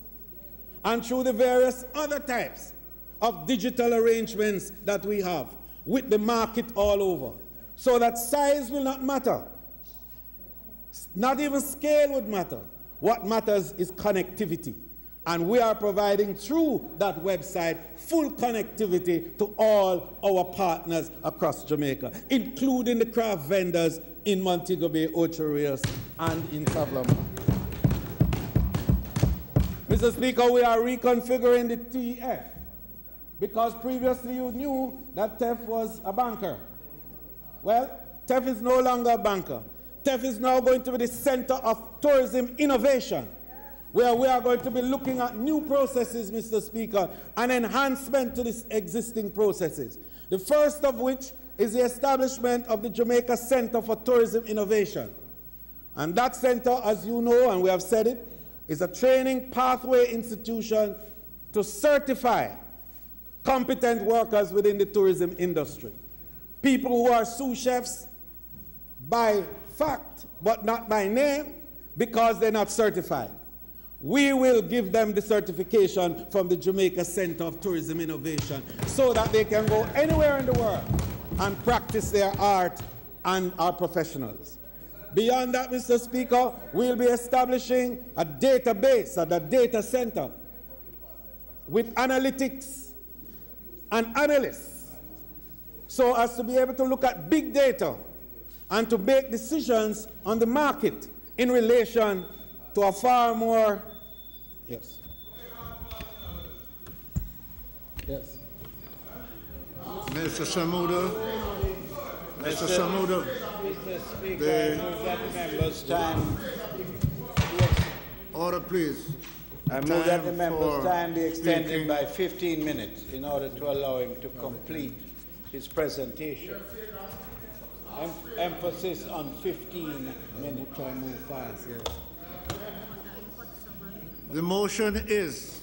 and through the various other types of digital arrangements that we have with the market all over, so that size will not matter. Not even scale would matter. What matters is connectivity. And we are providing through that website full connectivity to all our partners across Jamaica, including the craft vendors in Montego Bay, Ocho Rios, and in Savlama. Mr. Speaker, we are reconfiguring the TF because previously you knew that TEF was a banker. Well, TEF is no longer a banker. TEF is now going to be the center of tourism innovation, where we are going to be looking at new processes, Mr. Speaker, and enhancement to these existing processes. The first of which is the establishment of the Jamaica Center for Tourism Innovation. And that center, as you know, and we have said it, is a training pathway institution to certify competent workers within the tourism industry. People who are sous chefs by fact, but not by name, because they're not certified. We will give them the certification from the Jamaica Center of Tourism Innovation so that they can go anywhere in the world and practice their art and are professionals. Beyond that, Mr. Speaker, we'll be establishing a database at a data center with analytics and analysts so as to be able to look at big data and to make decisions on the market in relation to a far more... Yes. Yes. Mr. Samuda. Mr. Samuda. Mr. Speaker, I move that the members' time... Order, please. I move that the member's time be extended by 15 minutes in order to allow him to complete his presentation. Emphasis on 15 minutes. Try and move fast, yes. The motion is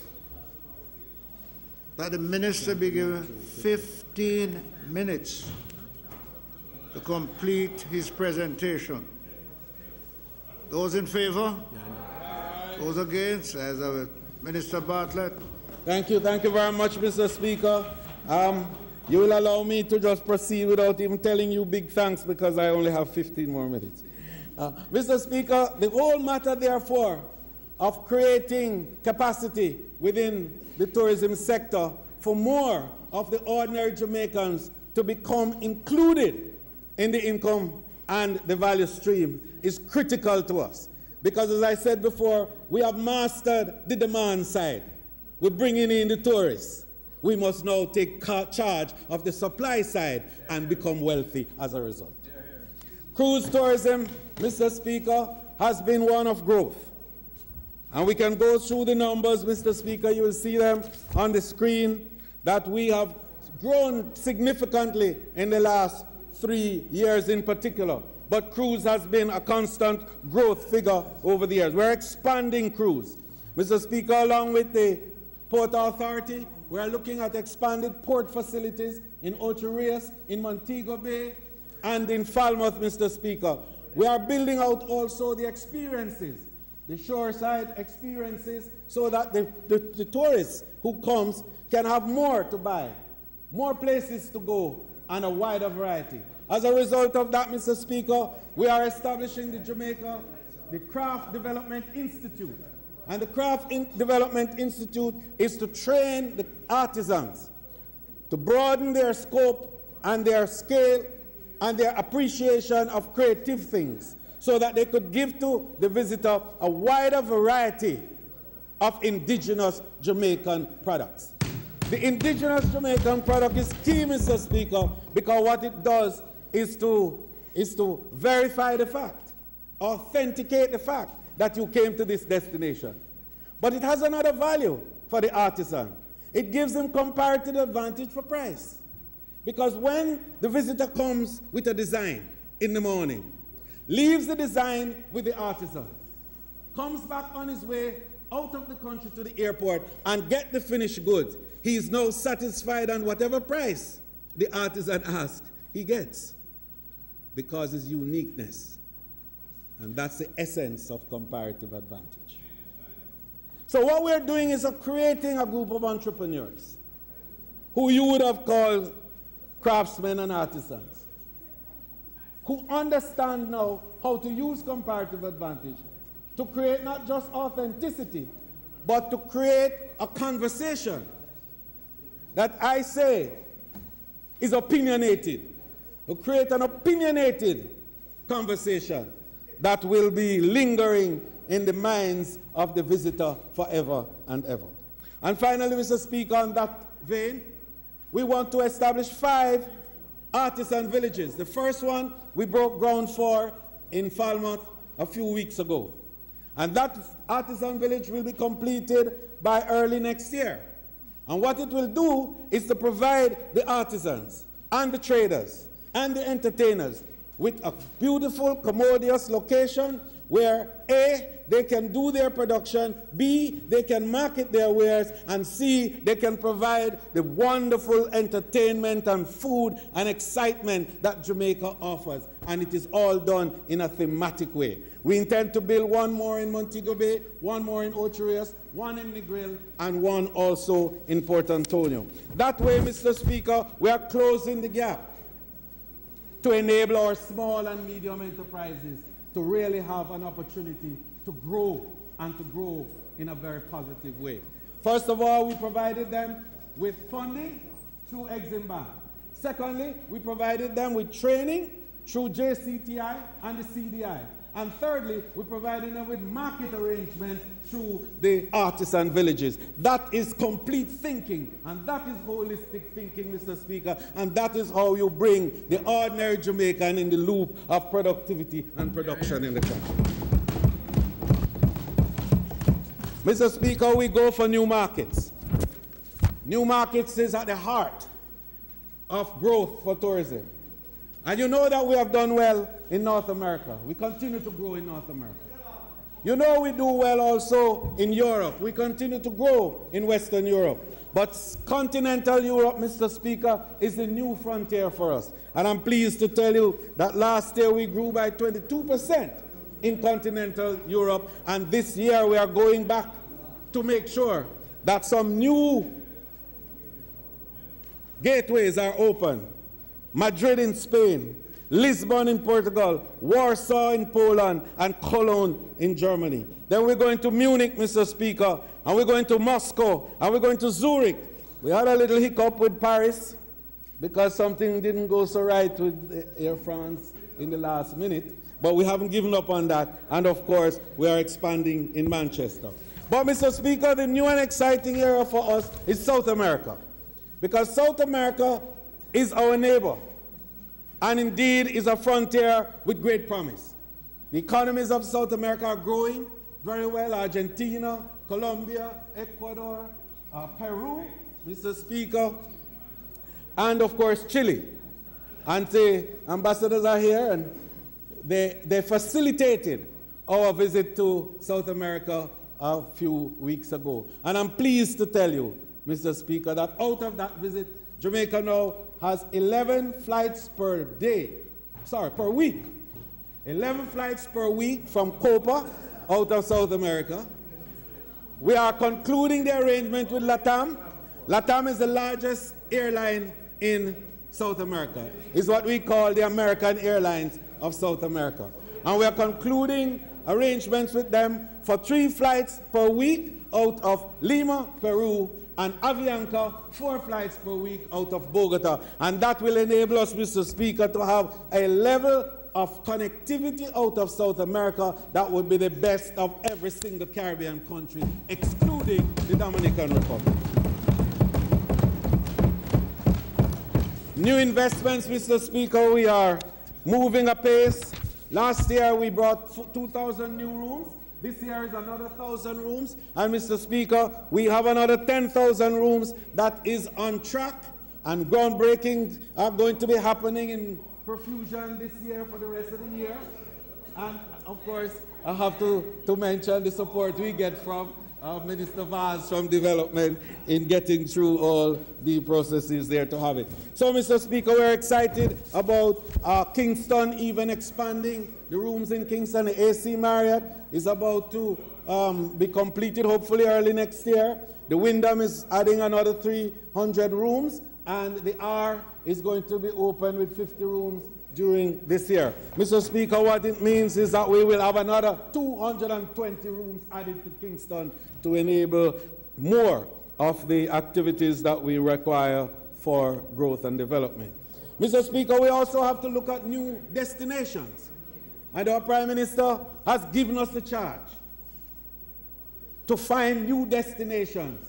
that the minister be given 15 minutes to complete his presentation. Those in favor? Those against? As of Minister Bartlett. Thank you very much, Mr. Speaker. You will allow me to just proceed without even telling you big thanks because I only have 15 more minutes. Mr. Speaker, the whole matter, therefore, of creating capacity within the tourism sector for more of the ordinary Jamaicans to become included in the income and the value stream is critical to us. Because, as I said before, we have mastered the demand side. We're bringing in the tourists. We must now take charge of the supply side and become wealthy as a result. Cruise tourism, Mr. Speaker, has been one of growth. And we can go through the numbers, Mr. Speaker. You will see them on the screen, that we have grown significantly in the last 3 years in particular. But cruise has been a constant growth figure over the years. We're expanding cruise. Mr. Speaker, along with the Port Authority, we're looking at expanded port facilities in Ocho Rios, in Montego Bay, and in Falmouth, Mr. Speaker. We are building out also the experiences, the shoreside experiences, so that the tourists who comes can have more to buy, more places to go, and a wider variety. As a result of that, Mr. Speaker, we are establishing the Craft Development Institute. And the Craft Development Institute is to train the artisans to broaden their scope and their scale and their appreciation of creative things so that they could give to the visitor a wider variety of indigenous Jamaican products. The indigenous Jamaican product is key, Mr. Speaker, because what it does is to verify the fact, authenticate the fact that you came to this destination. But it has another value for the artisan. It gives him comparative advantage for price. Because when the visitor comes with a design in the morning, leaves the design with the artisan, comes back on his way out of the country to the airport and get the finished goods, he is now satisfied on whatever price the artisan asks, he gets. Because his uniqueness. And that's the essence of comparative advantage. So what we're doing is creating a group of entrepreneurs who you would have called craftsmen and artisans, who understand now how to use comparative advantage to create not just authenticity, but to create a conversation that I say is opinionated, to create an opinionated conversation that will be lingering in the minds of the visitor forever and ever. And finally, Mr. Speaker, on that vein, we want to establish 5 artisan villages. The first one we broke ground for in Falmouth a few weeks ago. And that artisan village will be completed by early next year. And what it will do is to provide the artisans and the traders and the entertainers with a beautiful, commodious location where A, they can do their production, B, they can market their wares, and C, they can provide the wonderful entertainment and food and excitement that Jamaica offers. And it is all done in a thematic way. We intend to build one more in Montego Bay, one more in Ocho Rios, one in Negril, and one also in Port Antonio. That way, Mr. Speaker, we are closing the gap to enable our small and medium enterprises to really have an opportunity to grow and to grow in a very positive way. First of all, we provided them with funding through Exim Bank. Secondly, we provided them with training through JCTI and the CDI. And thirdly, we provided them with market arrangements through the artisan villages. That is complete thinking, and that is holistic thinking, Mr. Speaker, and that is how you bring the ordinary Jamaican in the loop of productivity and production in the country. Mr. Speaker, we go for new markets. New markets is at the heart of growth for tourism. And you know that we have done well in North America. We continue to grow in North America. You know we do well also in Europe. We continue to grow in Western Europe. But continental Europe, Mr. Speaker, is the new frontier for us. And I'm pleased to tell you that last year we grew by 22% in continental Europe. And this year we are going back to make sure that some new gateways are open. Madrid in Spain, Lisbon in Portugal, Warsaw in Poland, and Cologne in Germany. Then we're going to Munich, Mr. Speaker, and we're going to Moscow, and we're going to Zurich. We had a little hiccup with Paris because something didn't go so right with Air France in the last minute, but we haven't given up on that. And of course, we are expanding in Manchester. But Mr. Speaker, the new and exciting area for us is South America, because South America is our neighbor, and indeed is a frontier with great promise. The economies of South America are growing very well. Argentina, Colombia, Ecuador, Peru, Mr. Speaker, and of course Chile. And the ambassadors are here, and they facilitated our visit to South America a few weeks ago. And I'm pleased to tell you, Mr. Speaker, that out of that visit, Jamaica now has 11 flights per week. 11 flights per week from Copa out of South America. We are concluding the arrangement with LATAM. LATAM is the largest airline in South America. It's what we call the American Airlines of South America. And we are concluding arrangements with them for 3 flights per week out of Lima, Peru, and Avianca, 4 flights per week out of Bogota. And that will enable us, Mr. Speaker, to have a level of connectivity out of South America that would be the best of every single Caribbean country, excluding the Dominican Republic. New investments, Mr. Speaker, we are moving apace. Last year we brought 2,000 new rooms. This year is another 1,000 rooms. And Mr. Speaker, we have another 10,000 rooms that is on track. And groundbreaking are going to be happening in profusion this year for the rest of the year. And of course, I have to mention the support we get from Minister Vaz from Development in getting through all the processes there to have it. So, Mr. Speaker, we're excited about Kingston even expanding the rooms in Kingston. The AC Marriott is about to be completed hopefully early next year. The Wyndham is adding another 300 rooms, and the R is going to be open with 50 rooms during this year. Mr. Speaker, what it means is that we will have another 220 rooms added to Kingston to enable more of the activities that we require for growth and development. Mr. Speaker, we also have to look at new destinations. And our Prime Minister has given us the charge to find new destinations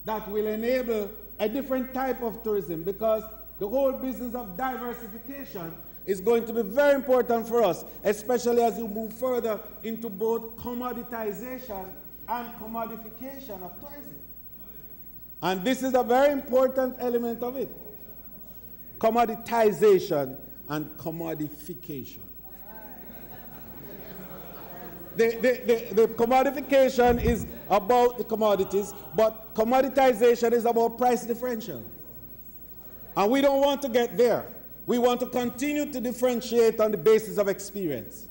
that will enable a different type of tourism, because the whole business of diversification is going to be very important for us, especially as we move further into both commoditization and commodification of tourism. And this is a very important element of it. Commoditization and commodification. The commodification is about the commodities, but commoditization is about price differential. And we don't want to get there. We want to continue to differentiate on the basis of experience.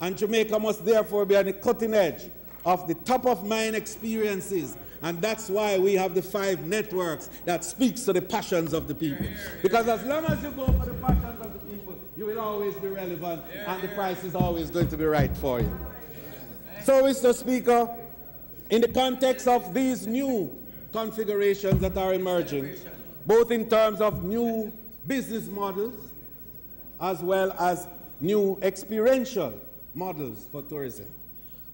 And Jamaica must therefore be on the cutting edge of the top-of-mind experiences. And that's why we have the 5 networks that speaks to the passions of the people. Because as long as you go for the passions of the people, you will always be relevant, and the price is always going to be right for you. So, Mr. Speaker, in the context of these new configurations that are emerging, both in terms of new business models as well as new experiential models for tourism,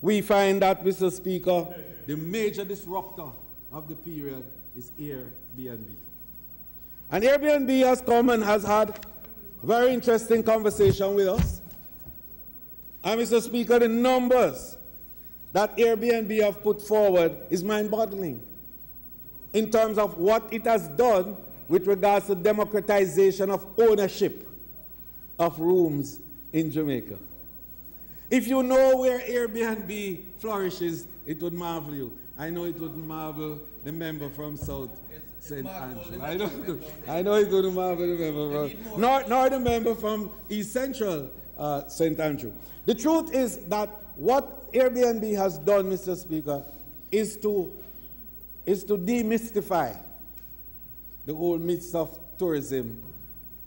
we find that, Mr. Speaker, the major disruptor of the period is Airbnb. And Airbnb has come and has had a very interesting conversation with us. And, Mr. Speaker, the numbers that Airbnb have put forward is mind-boggling in terms of what it has done with regards to democratization of ownership of rooms in Jamaica. If you know where Airbnb flourishes, it would marvel you. I know it would marvel the member from South St. Andrew. I know it would marvel the member from, nor the member from East Central St. Andrew. The truth is that what Airbnb has done, Mr. Speaker, is to demystify the whole myths of tourism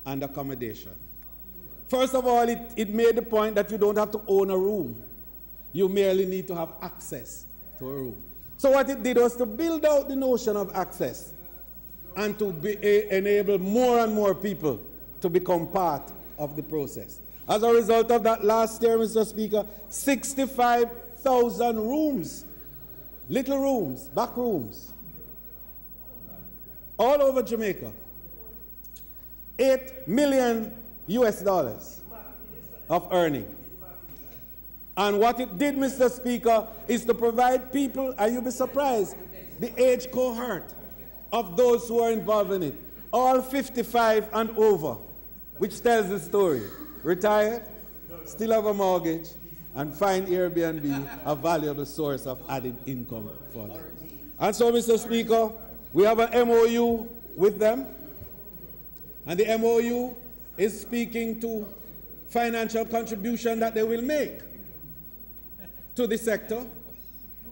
and accommodation. First of all, it made the point that you don't have to own a room. You merely need to have access to a room. So what it did was to build out the notion of access and to enable more and more people to become part of the process. As a result of that, last year, Mr. Speaker, 65,000 rooms, little rooms, back rooms, all over Jamaica, $8 million of earning. And what it did, Mr. Speaker, is to provide people, and you'll be surprised, the age cohort of those who are involved in it, all 55 and over, which tells the story. Retired, still have a mortgage, and find Airbnb a valuable source of added income for them. And so, Mr. Speaker, we have an MOU with them, and the MOU is speaking to financial contribution that they will make to the sector,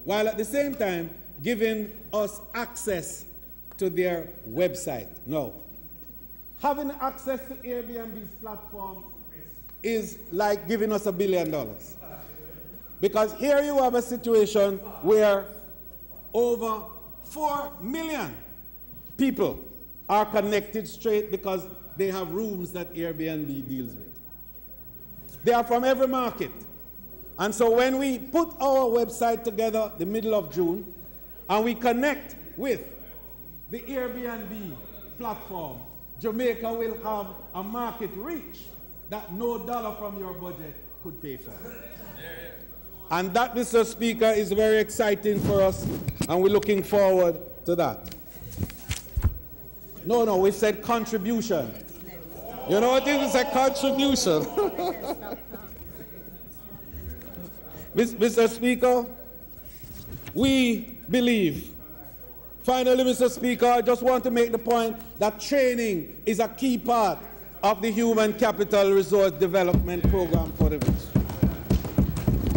while at the same time giving us access to their website. Now, having access to Airbnb's platform is like giving us $1 billion. Because here you have a situation where over 4 million people are connected straight because they have rooms that Airbnb deals with. They are from every market. And so when we put our website together the middle of June and we connect with the Airbnb platform, Jamaica will have a market reach that no dollar from your budget could pay for. And that, Mr. Speaker, is very exciting for us, and we're looking forward to that. No, we said contribution. You know what it is? A contribution. Mr. Speaker, we believe, finally, Mr. Speaker, I just want to make the point that training is a key part of the Human Capital Resource Development Program for the ministry.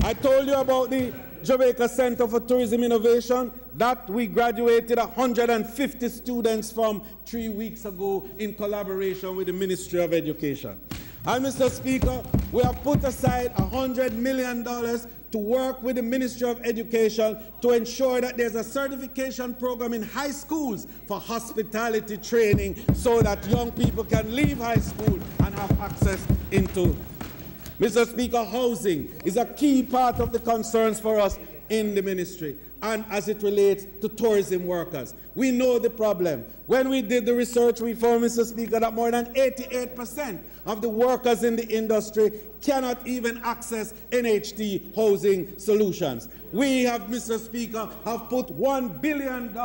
I told you about the Jamaica Center for Tourism Innovation that we graduated 150 students from 3 weeks ago in collaboration with the Ministry of Education. And, Mr. Speaker, we have put aside $100 million to work with the Ministry of Education to ensure that there's a certification program in high schools for hospitality training so that young people can leave high school and have access into. Mr. Speaker, housing is a key part of the concerns for us in the ministry, and as it relates to tourism workers. We know the problem. When we did the research, we found, Mr. Speaker, that more than 88% of the workers in the industry cannot even access NHT housing solutions. We have, Mr. Speaker, have put $1 billion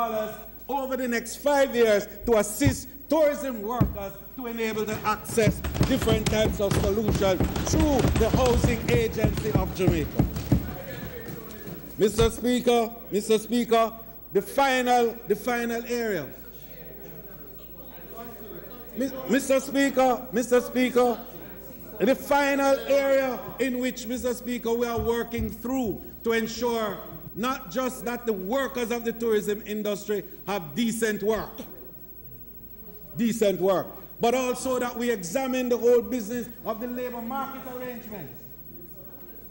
over the next 5 years to assist tourism workers to enable them to access different types of solutions through the Housing Agency of Jamaica. Mr. Speaker, the final area. Mr. Speaker, the final area in which, Mr. Speaker, we are working through to ensure not just that the workers of the tourism industry have decent work, but also that we examine the whole business of the labor market arrangements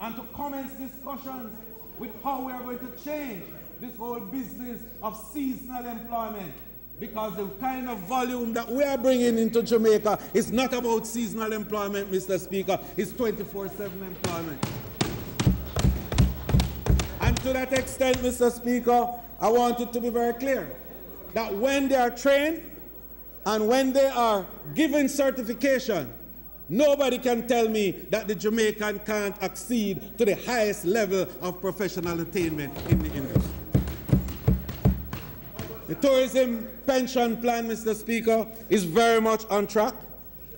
and to commence discussions with how we are going to change this whole business of seasonal employment. Because the kind of volume that we are bringing into Jamaica is not about seasonal employment, Mr. Speaker. It's 24/7 employment. And to that extent, Mr. Speaker, I want it to be very clear that when they are trained and when they are given certification, nobody can tell me that the Jamaican can't accede to the highest level of professional attainment in the industry. The tourism pension plan, Mr. Speaker, is very much on track.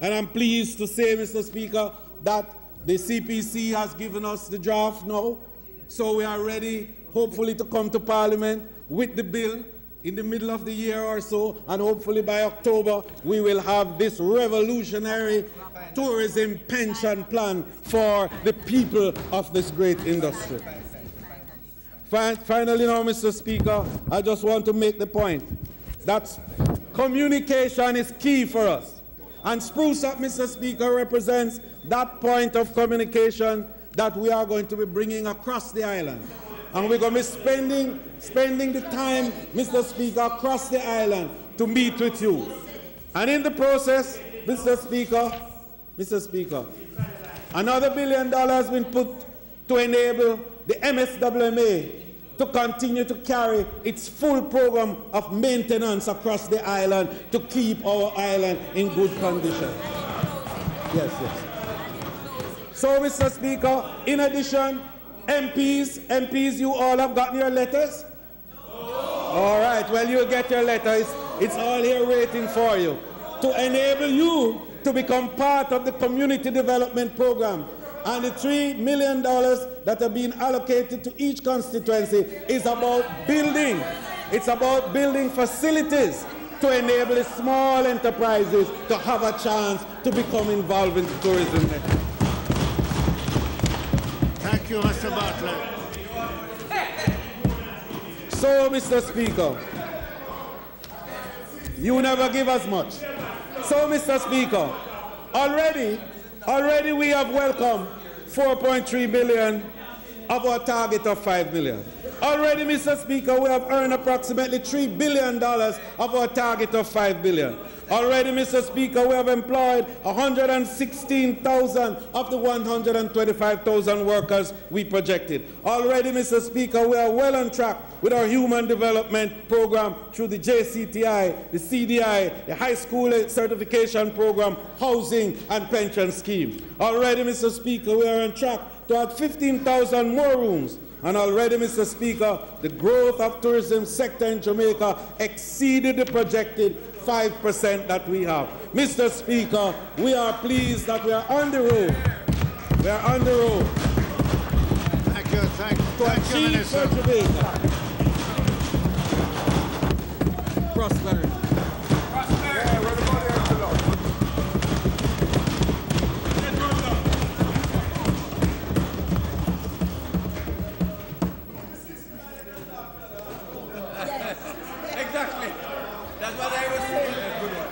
And I'm pleased to say, Mr. Speaker, that the CPC has given us the draft now. So we are ready, hopefully, to come to Parliament with the bill in the middle of the year or so. And hopefully by October, we will have this revolutionary tourism pension plan for the people of this great industry. Finally now, Mr. Speaker, I just want to make the point that communication is key for us. And Spruce Up, Mr. Speaker, represents that point of communication that we are going to be bringing across the island. And we're going to be spending the time, Mr. Speaker, across the island to meet with you. And in the process, Mr. Speaker, another $1 billion has been put to enable the MSWMA to continue to carry its full program of maintenance across the island to keep our island in good condition. Yes. So, Mr. Speaker, in addition, MPs, you all have gotten your letters? All right, well, you'll get your letter. It's all here waiting for you to enable you to become part of the community development program. And the $3 million that are being allocated to each constituency is about building. It's about building facilities to enable the small enterprises to have a chance to become involved in tourism. Thank you, Mr. Bartlett. So, Mr. Speaker, you never give us much. So, Mr. Speaker, already we have welcomed 4.3 billion of our target of 5 million. Already, Mr. Speaker, we have earned approximately $3 billion of our target of 5 billion. Already, Mr. Speaker, we have employed 116,000 of the 125,000 workers we projected. Already, Mr. Speaker, we are well on track with our human development program through the JCTI, the CDI, the high school certification program, housing and pension scheme. Already, Mr. Speaker, we are on track to add 15,000 more rooms. And already, Mr. Speaker, the growth of tourism sector in Jamaica exceeded the projected 5% that we have. Mr. Speaker, we are pleased that we are on the road. We are on the road. Thank you, to achieve for Jamaica prosperity. Exactly. That's what I was saying. Good one.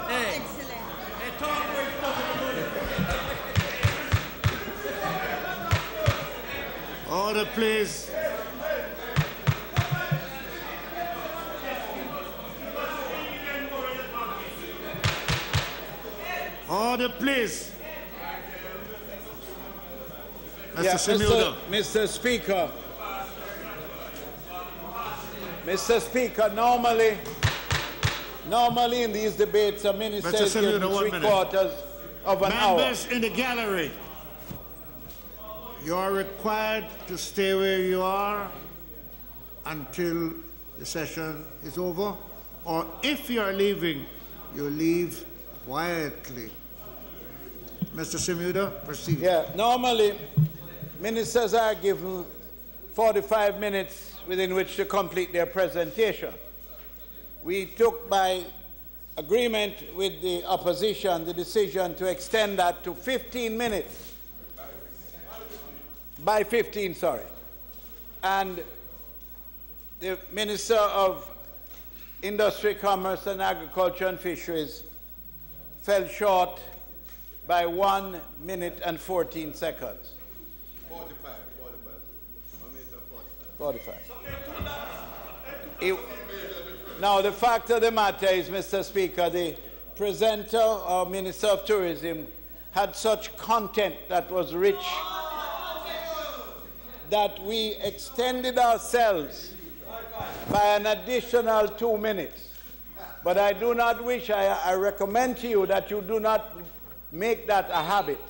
Hey. Excellent. Hey, talk with Order, please. Order, please. Mr. Speaker. Mr. Speaker, normally in these debates, a minister is given 3/4 of an hour. Members in the gallery, you are required to stay where you are until the session is over, or if you are leaving, you leave quietly. Mr. Semuda, proceed. Yeah, normally ministers are given 45 minutes within which to complete their presentation. We took by agreement with the opposition the decision to extend that to 15 minutes. By 15, sorry. And the Minister of Industry, Commerce and Agriculture and Fisheries fell short by 1 minute and 14 seconds. 45. 45. Now, the fact of the matter is, Mr. Speaker, the presenter or Minister of Tourism had such content that was rich that we extended ourselves by an additional 2 minutes. But I do not wish, I recommend to you that you do not make that a habit.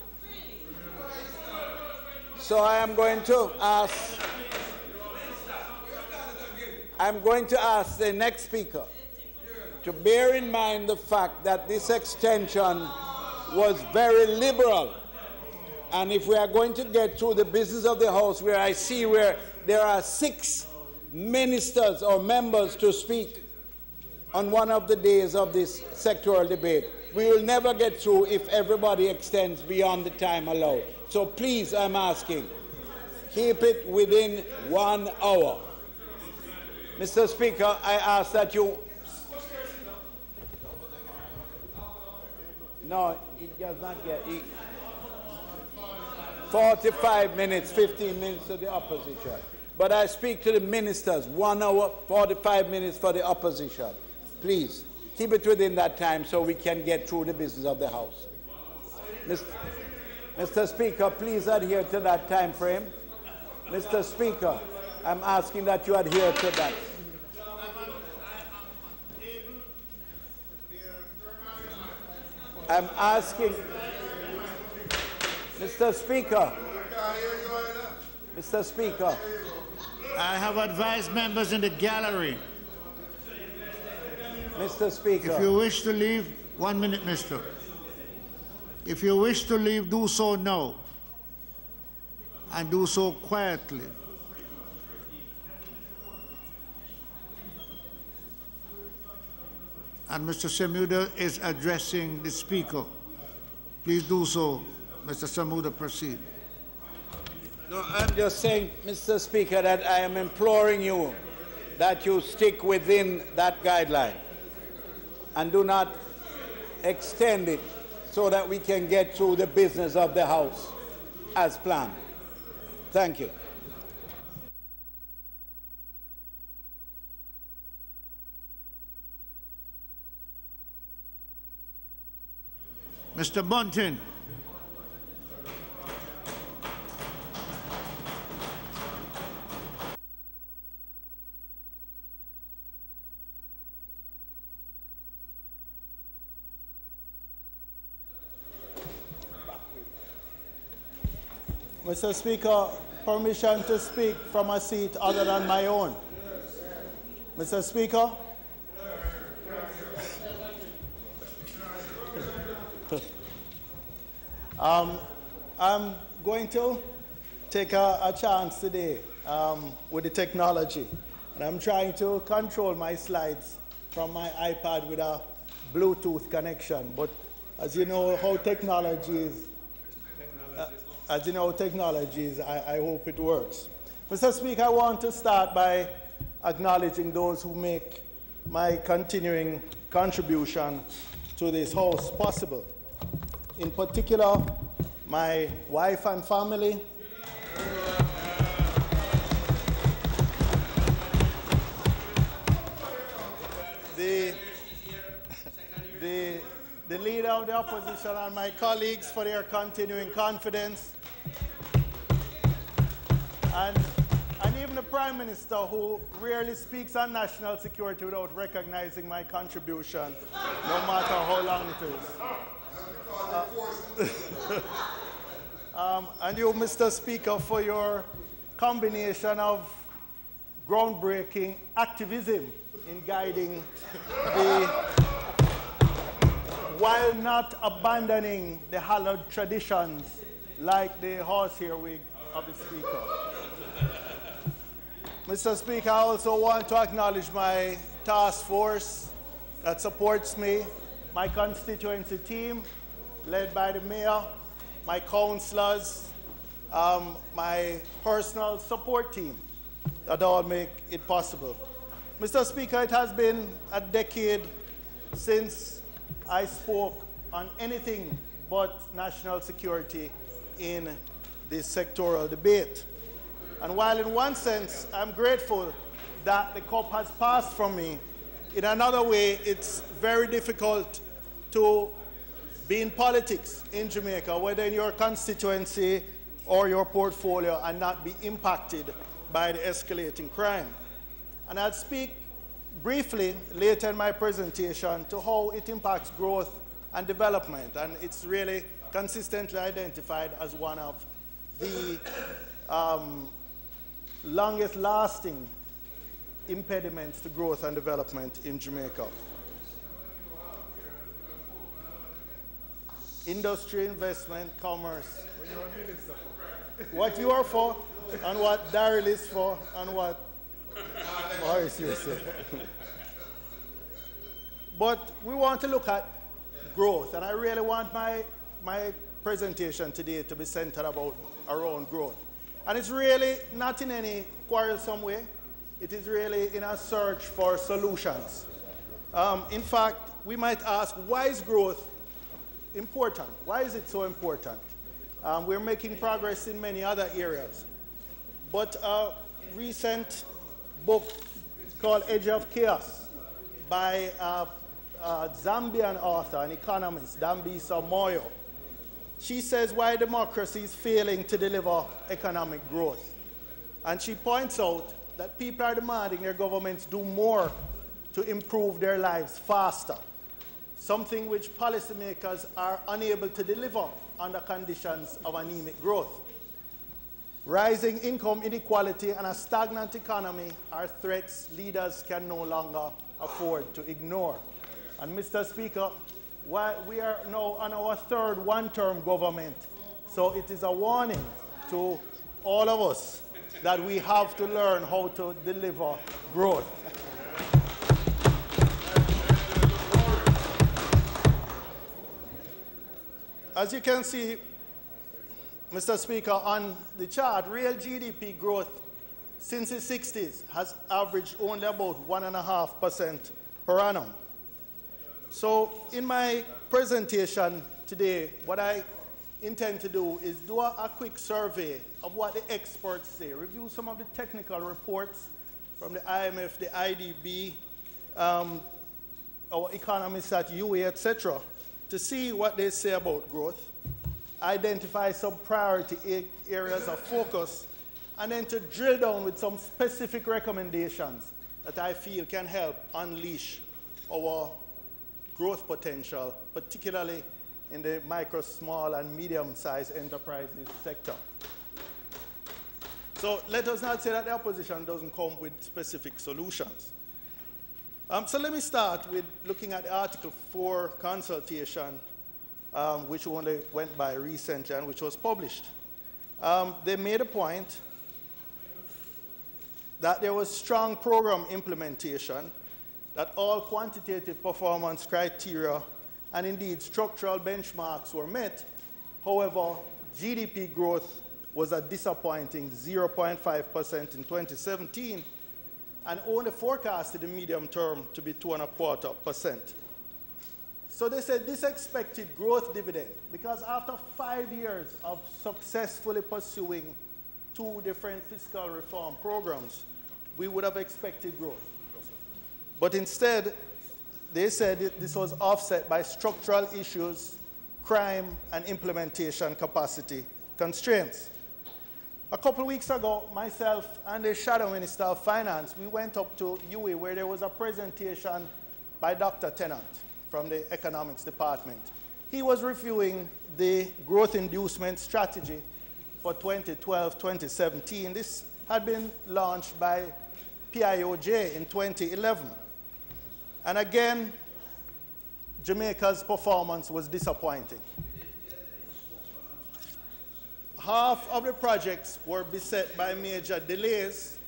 So I am going to ask, the next speaker to bear in mind the fact that this extension was very liberal. And if we are going to get through the business of the House, where I see where there are 6 ministers or members to speak on one of the days of this sectoral debate, we will never get through if everybody extends beyond the time allowed. So please, I'm asking, keep it within 1 hour. Mr. Speaker, I ask that you... No, it does not get... 45 minutes, 15 minutes to the opposition. But I speak to the ministers, 1 hour, 45 minutes for the opposition. Please, keep it within that time so we can get through the business of the House. Mr. Speaker, please adhere to that time frame. Mr. Speaker, I'm asking that you adhere to that. I'm asking... Mr. Speaker. Mr. Speaker. I have advised members in the gallery. Mr. Speaker. If you wish to leave, 1 minute, mister. If you wish to leave, do so now. And do so quietly. And Mr. Semuda is addressing the speaker. Please do so. Mr. Semuda, proceed. No, I'm just saying, Mr. Speaker, that I am imploring you that you stick within that guideline and do not extend it so that we can get through the business of the House as planned. Thank you. Mr. Bunting. Mr. Speaker, permission to speak from a seat other than my own. Mr. Speaker. I'm going to take a chance today with the technology, and I'm trying to control my slides from my iPad with a Bluetooth connection. But as you know how technology is, I hope it works. Mr. Speaker, I want to start by acknowledging those who make my continuing contribution to this House possible. In particular, my wife and family, the leader of the opposition and my colleagues for their continuing confidence, and even the Prime Minister, who rarely speaks on national security without recognizing my contribution, no matter how long it is. And you, Mr. Speaker, for your combination of groundbreaking activism in guiding while not abandoning the hallowed traditions like the horsehair wig of the Speaker. Mr. Speaker, I also want to acknowledge my task force that supports me, my constituency team, led by the mayor, my councillors, my personal support team, that all make it possible. Mr. Speaker, it has been a decade since I spoke on anything but national security in this sectoral debate. And while in one sense I'm grateful that the cup has passed from me, in another way it's very difficult to be in politics in Jamaica, whether in your constituency or your portfolio, and not be impacted by the escalating crime. And I'll speak briefly later in my presentation to how it impacts growth and development, and it's really consistently identified as one of the longest lasting impediments to growth and development in Jamaica. Industry, investment, commerce. What you are for, and what Daryl is for, and what Morris is for. But we want to look at growth, and I really want my presentation today to be centered around growth. And it's really not in any quarrelsome way. It is really in a search for solutions. In fact, we might ask, why is growth important? Why is it so important? We're making progress in many other areas. But a recent book called Edge of Chaos by a Zambian author, an economist, Dambisa Moyo, she says why democracy is failing to deliver economic growth. And she points out that people are demanding their governments do more to improve their lives faster, something which policymakers are unable to deliver under conditions of anemic growth. Rising income inequality and a stagnant economy are threats leaders can no longer afford to ignore. And Mr. Speaker, we are now on our third one-term government, so it is a warning to all of us that we have to learn how to deliver growth. As you can see, Mr. Speaker, on the chart, real GDP growth since the 60s has averaged only about 1.5% per annum. So in my presentation today, what I intend to do is do a quick survey of what the experts say, review some of the technical reports from the IMF, the IDB, our economists at UA, etc., to see what they say about growth, identify some priority areas of focus, and then to drill down with some specific recommendations that I feel can help unleash our growth potential, particularly in the micro, small, and medium-sized enterprises sector. So let us not say that the opposition doesn't come with specific solutions. So let me start with looking at the Article 4 consultation, which only went by recently and which was published. They made a point that there was strong program implementation, that all quantitative performance criteria and indeed structural benchmarks were met. However, GDP growth was a disappointing 0.5% in 2017 and only forecasted in the medium term to be 2.25%. So they said this expected growth dividend, because after 5 years of successfully pursuing 2 different fiscal reform programs, we would have expected growth. But instead, they said this was offset by structural issues, crime, and implementation capacity constraints. A couple of weeks ago, myself and the Shadow Minister of Finance, we went up to UA where there was a presentation by Dr. Tennant from the Economics Department. He was reviewing the growth inducement strategy for 2012-2017. This had been launched by PIOJ in 2011. And again, Jamaica's performance was disappointing. Half of the projects were beset by major delays.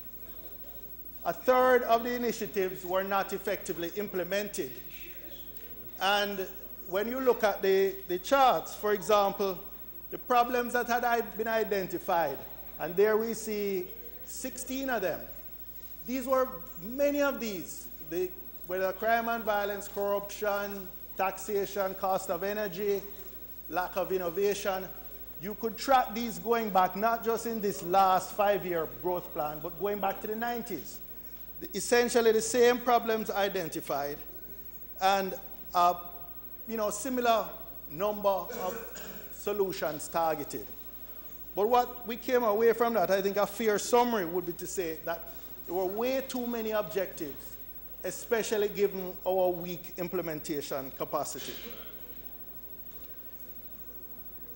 A third of the initiatives were not effectively implemented. And when you look at the charts, for example, the problems that had been identified, and there we see 16 of them. These were, many of these, whether crime and violence, corruption, taxation, cost of energy, lack of innovation. You could track these going back, not just in this last 5-year growth plan, but going back to the 90s. Essentially the same problems identified and similar number of solutions targeted. But what we came away from that, I think a fair summary would be to say that there were way too many objectives, especially given our weak implementation capacity.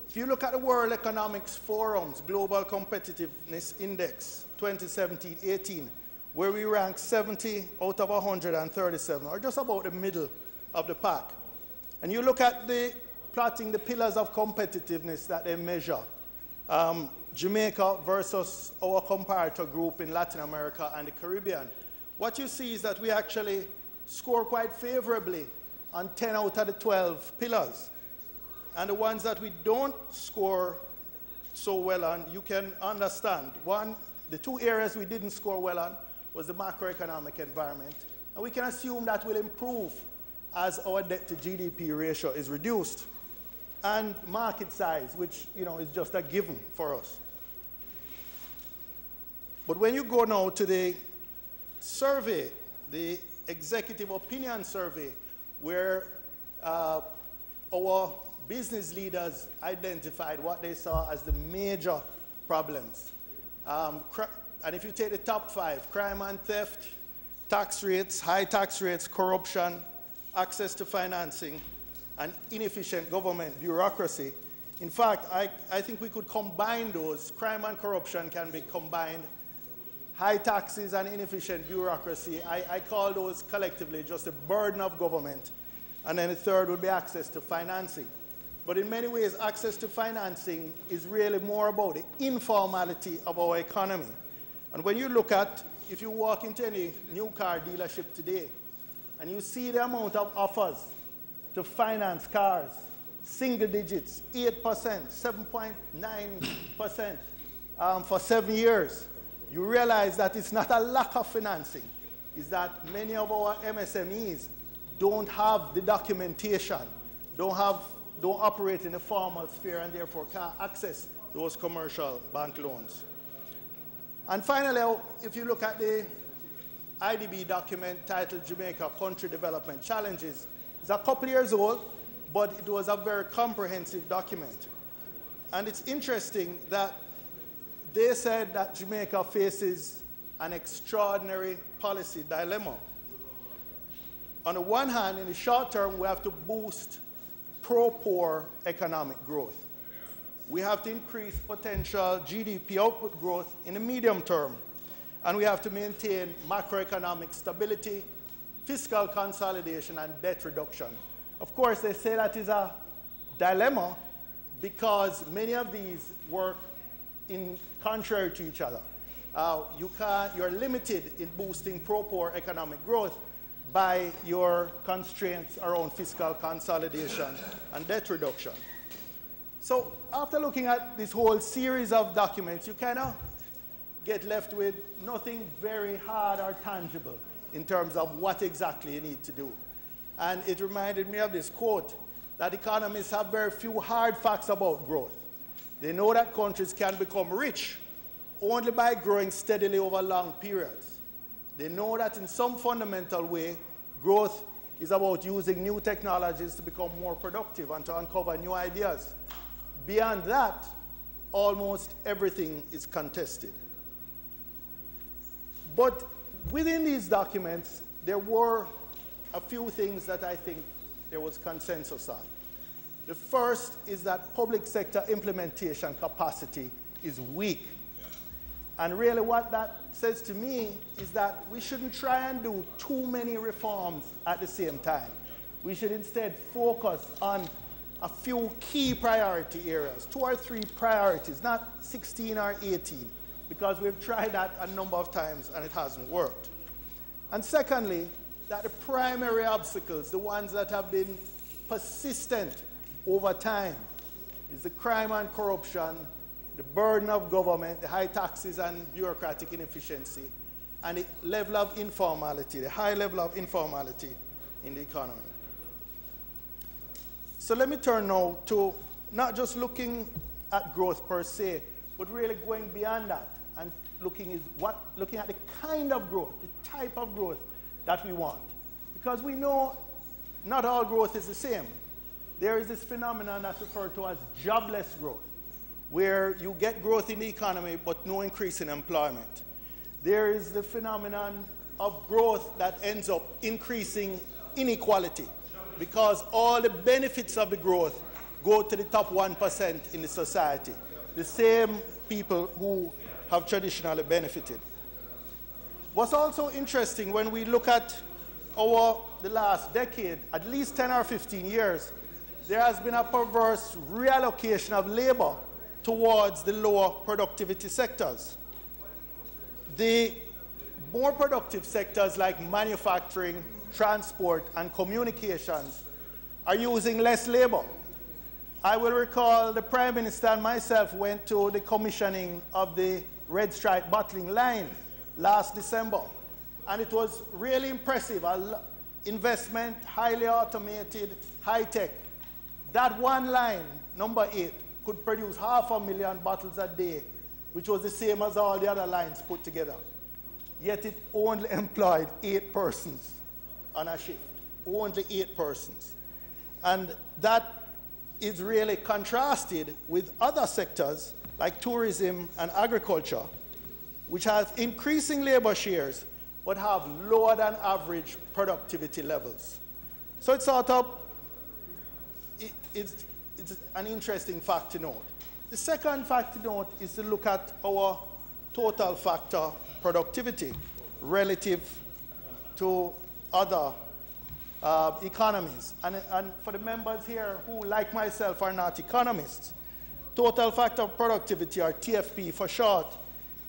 If you look at the World Economics Forum's Global Competitiveness Index 2017-18, where we rank 70 out of 137, or just about the middle of the pack, and you look at plotting the pillars of competitiveness that they measure, Jamaica versus our comparator group in Latin America and the Caribbean, what you see is that we actually score quite favorably on 10 out of the 12 pillars. And the ones that we don't score so well on, you can understand. One, the two areas we didn't score well on was the macroeconomic environment. And we can assume that will improve as our debt to GDP ratio is reduced. And market size, which is just a given for us. But when you go now to the survey, the executive opinion survey, where our business leaders identified what they saw as the major problems. And if you take the top 5, crime and theft, tax rates, high tax rates, corruption, access to financing, and inefficient government bureaucracy. In fact, I think we could combine those. Crime and corruption can be combined. High taxes and inefficient bureaucracy, I call those collectively just a burden of government. And then the third would be access to financing. But in many ways, access to financing is really more about the informality of our economy. And when you look at, if you walk into any new car dealership today, and you see the amount of offers to finance cars, single digits, 8%, 7.9% for 7 years, you realize that it's not a lack of financing. It's that many of our MSMEs don't have the documentation, don't operate in the formal sphere, and therefore can't access those commercial bank loans. And finally, if you look at the IDB document titled Jamaica Country Development Challenges, it's a couple years old, but it was a very comprehensive document. And it's interesting that they said that Jamaica faces an extraordinary policy dilemma. On the one hand, in the short term, we have to boost pro-poor economic growth. We have to increase potential GDP output growth in the medium term. And we have to maintain macroeconomic stability, fiscal consolidation, and debt reduction. Of course, they say that is a dilemma because many of these work in contrary to each other. You're limited in boosting pro-poor economic growth by your constraints around fiscal consolidation and debt reduction. So after looking at this whole series of documents, you kind of get left with nothing very hard or tangible in terms of what exactly you need to do. And it reminded me of this quote that economists have very few hard facts about growth. They know that countries can become rich only by growing steadily over long periods. They know that in some fundamental way, growth is about using new technologies to become more productive and to uncover new ideas. Beyond that, almost everything is contested. But within these documents, there were a few things that I think there was consensus on. The first is that public sector implementation capacity is weak. And really what that says to me is that we shouldn't try and do too many reforms at the same time. We should instead focus on a few key priority areas, 2 or 3 priorities, not 16 or 18, because we've tried that a number of times and it hasn't worked. And secondly, that the primary obstacles, the ones that have been persistent over time, is the crime and corruption, the burden of government, the high taxes and bureaucratic inefficiency, and the level of informality, the high level of informality in the economy. So let me turn now to not just looking at growth per se, but really going beyond that and looking at the kind of growth, the type of growth that we want. Because we know not all growth is the same. There is this phenomenon that's referred to as jobless growth, where you get growth in the economy but no increase in employment. There is the phenomenon of growth that ends up increasing inequality, because all the benefits of the growth go to the top 1% in the society, the same people who have traditionally benefited. What's also interesting when we look at the last decade, at least 10 or 15 years, there has been a perverse reallocation of labor towards the lower productivity sectors. The more productive sectors like manufacturing, transport, and communications are using less labor. I will recall the Prime Minister and myself went to the commissioning of the Red Stripe bottling line last December, and it was really impressive. Investment, highly automated, high-tech. That one line, number 8, could produce 500,000 bottles a day, which was the same as all the other lines put together. Yet it only employed 8 persons on a shift, only 8 persons. And that is really contrasted with other sectors like tourism and agriculture, which have increasing labor shares but have lower than average productivity levels. So it's an interesting fact to note. The second fact to note is to look at our total factor productivity relative to other economies. And for the members here who, like myself, are not economists, total factor productivity, or TFP for short,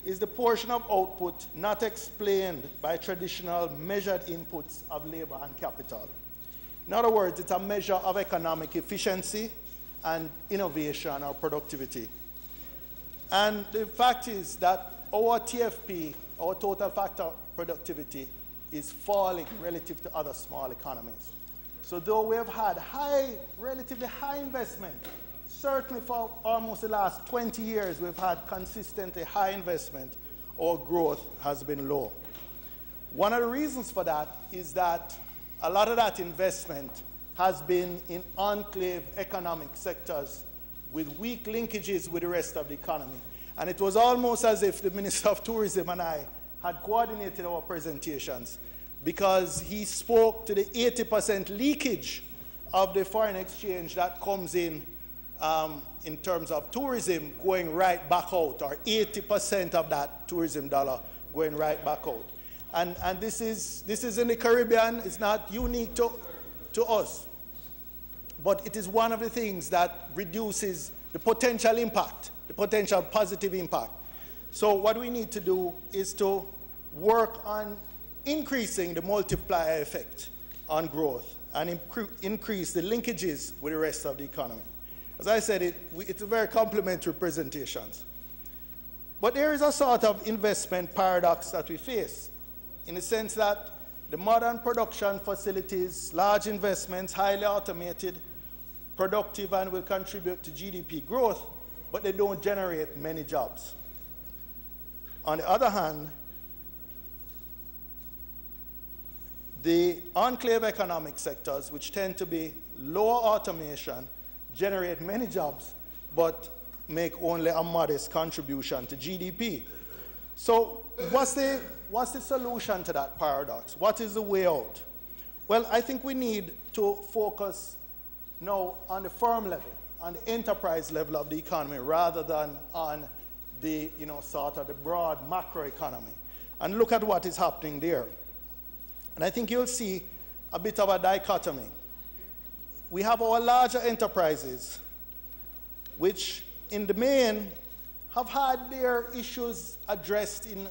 is the portion of output not explained by traditional measured inputs of labor and capital. In other words, it's a measure of economic efficiency and innovation or productivity. And the fact is that our TFP, our total factor productivity, is falling relative to other small economies. So though we have had relatively high investment, certainly for almost the last 20 years, we've had consistently high investment, our growth has been low. One of the reasons for that is that a lot of that investment has been in enclave economic sectors with weak linkages with the rest of the economy. And it was almost as if the Minister of Tourism and I had coordinated our presentations, because he spoke to the 80% leakage of the foreign exchange that comes in terms of tourism going right back out, or 80% of that tourism dollar going right back out. And this is in the Caribbean. It's not unique to us. But it is one of the things that reduces the potential impact, the potential positive impact. So what we need to do is to work on increasing the multiplier effect on growth and increase the linkages with the rest of the economy. As I said, it's a very complementary presentations. But there is a sort of investment paradox that we face, in the sense that the modern production facilities, large investments, highly automated, productive, and will contribute to GDP growth, but they don't generate many jobs. On the other hand, the enclave economic sectors, which tend to be lower automation, generate many jobs, but make only a modest contribution to GDP. So what's the solution to that paradox? What is the way out? Well, I think we need to focus now on the firm level, on the enterprise level of the economy, rather than on the, sort of the broad macroeconomy, and look at what is happening there. And I think you'll see a bit of a dichotomy. We have our larger enterprises, which in the main have had their issues addressed in,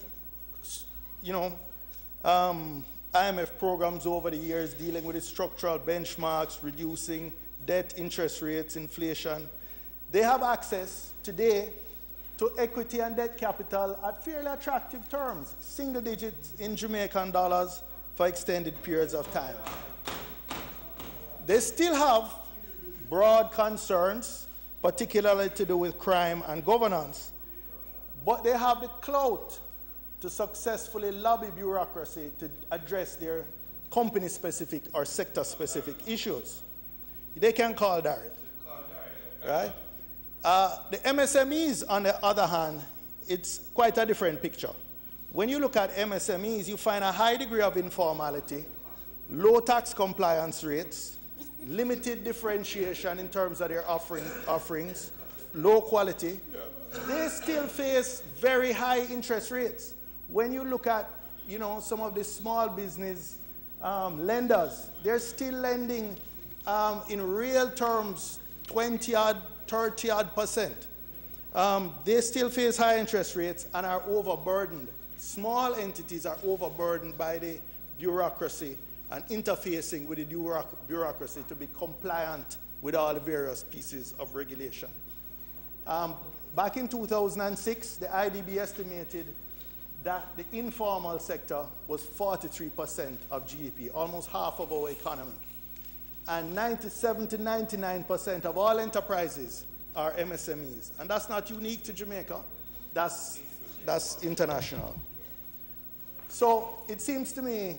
IMF programs over the years, dealing with the structural benchmarks, reducing debt, interest rates, inflation. They have access today to equity and debt capital at fairly attractive terms, single digits in Jamaican dollars for extended periods of time. They still have broad concerns, particularly to do with crime and governance, but they have the clout to successfully lobby bureaucracy to address their company-specific or sector-specific issues. They can call Daryl, right? The MSMEs, on the other hand, it's quite a different picture. When you look at MSMEs, you find a high degree of informality, low tax compliance rates, limited differentiation in terms of their offerings, low quality. They still face very high interest rates. When you look at, some of the small business lenders, they're still lending in real terms 20-odd, 30-odd percent. They still face high interest rates and are overburdened. Small entities are overburdened by the bureaucracy and interfacing with the bureaucracy to be compliant with all the various pieces of regulation. Back in 2006, the IDB estimated that the informal sector was 43% of GDP, almost half of our economy. And 97 to 99% of all enterprises are MSMEs. And that's not unique to Jamaica, that's international. So it seems to me,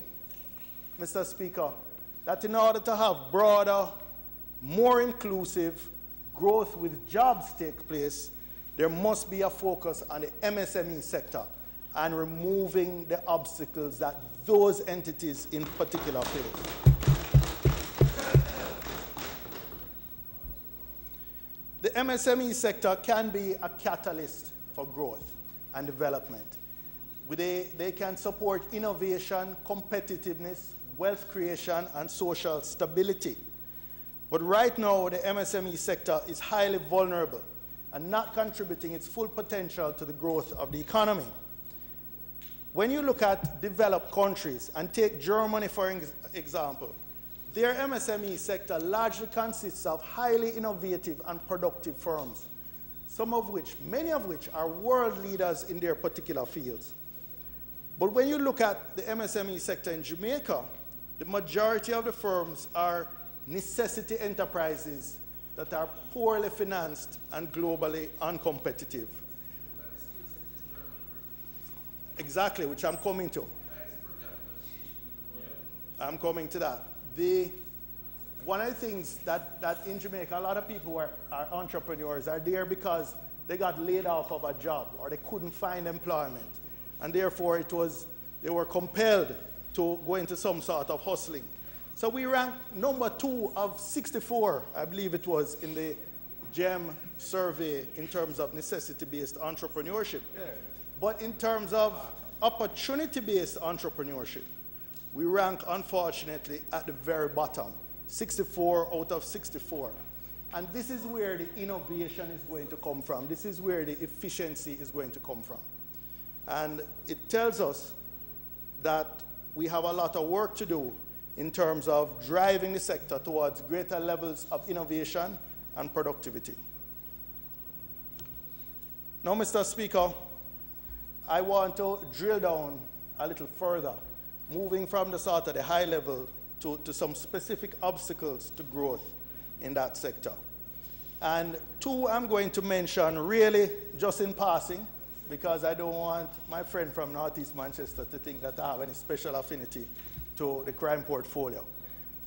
Mr. Speaker, that in order to have broader, more inclusive growth with jobs take place, there must be a focus on the MSME sector and removing the obstacles that those entities in particular face. The MSME sector can be a catalyst for growth and development. They can support innovation, competitiveness, wealth creation, and social stability. But right now, the MSME sector is highly vulnerable and not contributing its full potential to the growth of the economy. When you look at developed countries, and take Germany for example, their MSME sector largely consists of highly innovative and productive firms, many of which are world leaders in their particular fields. But when you look at the MSME sector in Jamaica, the majority of the firms are necessity enterprises that are poorly financed and globally uncompetitive. Exactly, which I'm coming to. I'm coming to that. One of the things that in Jamaica, a lot of people are entrepreneurs are there because they got laid off of a job or they couldn't find employment. And therefore, they were compelled to go into some sort of hustling. So we ranked number 2 of 64, I believe it was, in the GEM survey in terms of necessity-based entrepreneurship. Yeah. But in terms of opportunity-based entrepreneurship, we rank, unfortunately, at the very bottom, 64 out of 64. And this is where the innovation is going to come from. This is where the efficiency is going to come from. And it tells us that we have a lot of work to do in terms of driving the sector towards greater levels of innovation and productivity. Now, Mr. Speaker, I want to drill down a little further, moving from the sort of the high level to some specific obstacles to growth in that sector. And 2 I'm going to mention really just in passing, because I don't want my friend from Northeast Manchester to think that I have any special affinity to the crime portfolio.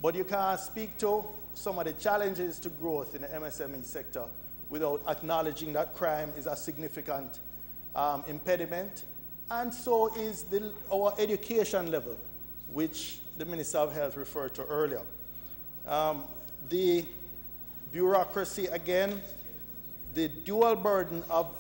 But you can't speak to some of the challenges to growth in the MSME sector without acknowledging that crime is a significant impediment, and so is our education level, which the Minister of Health referred to earlier. The bureaucracy, again, the dual burden of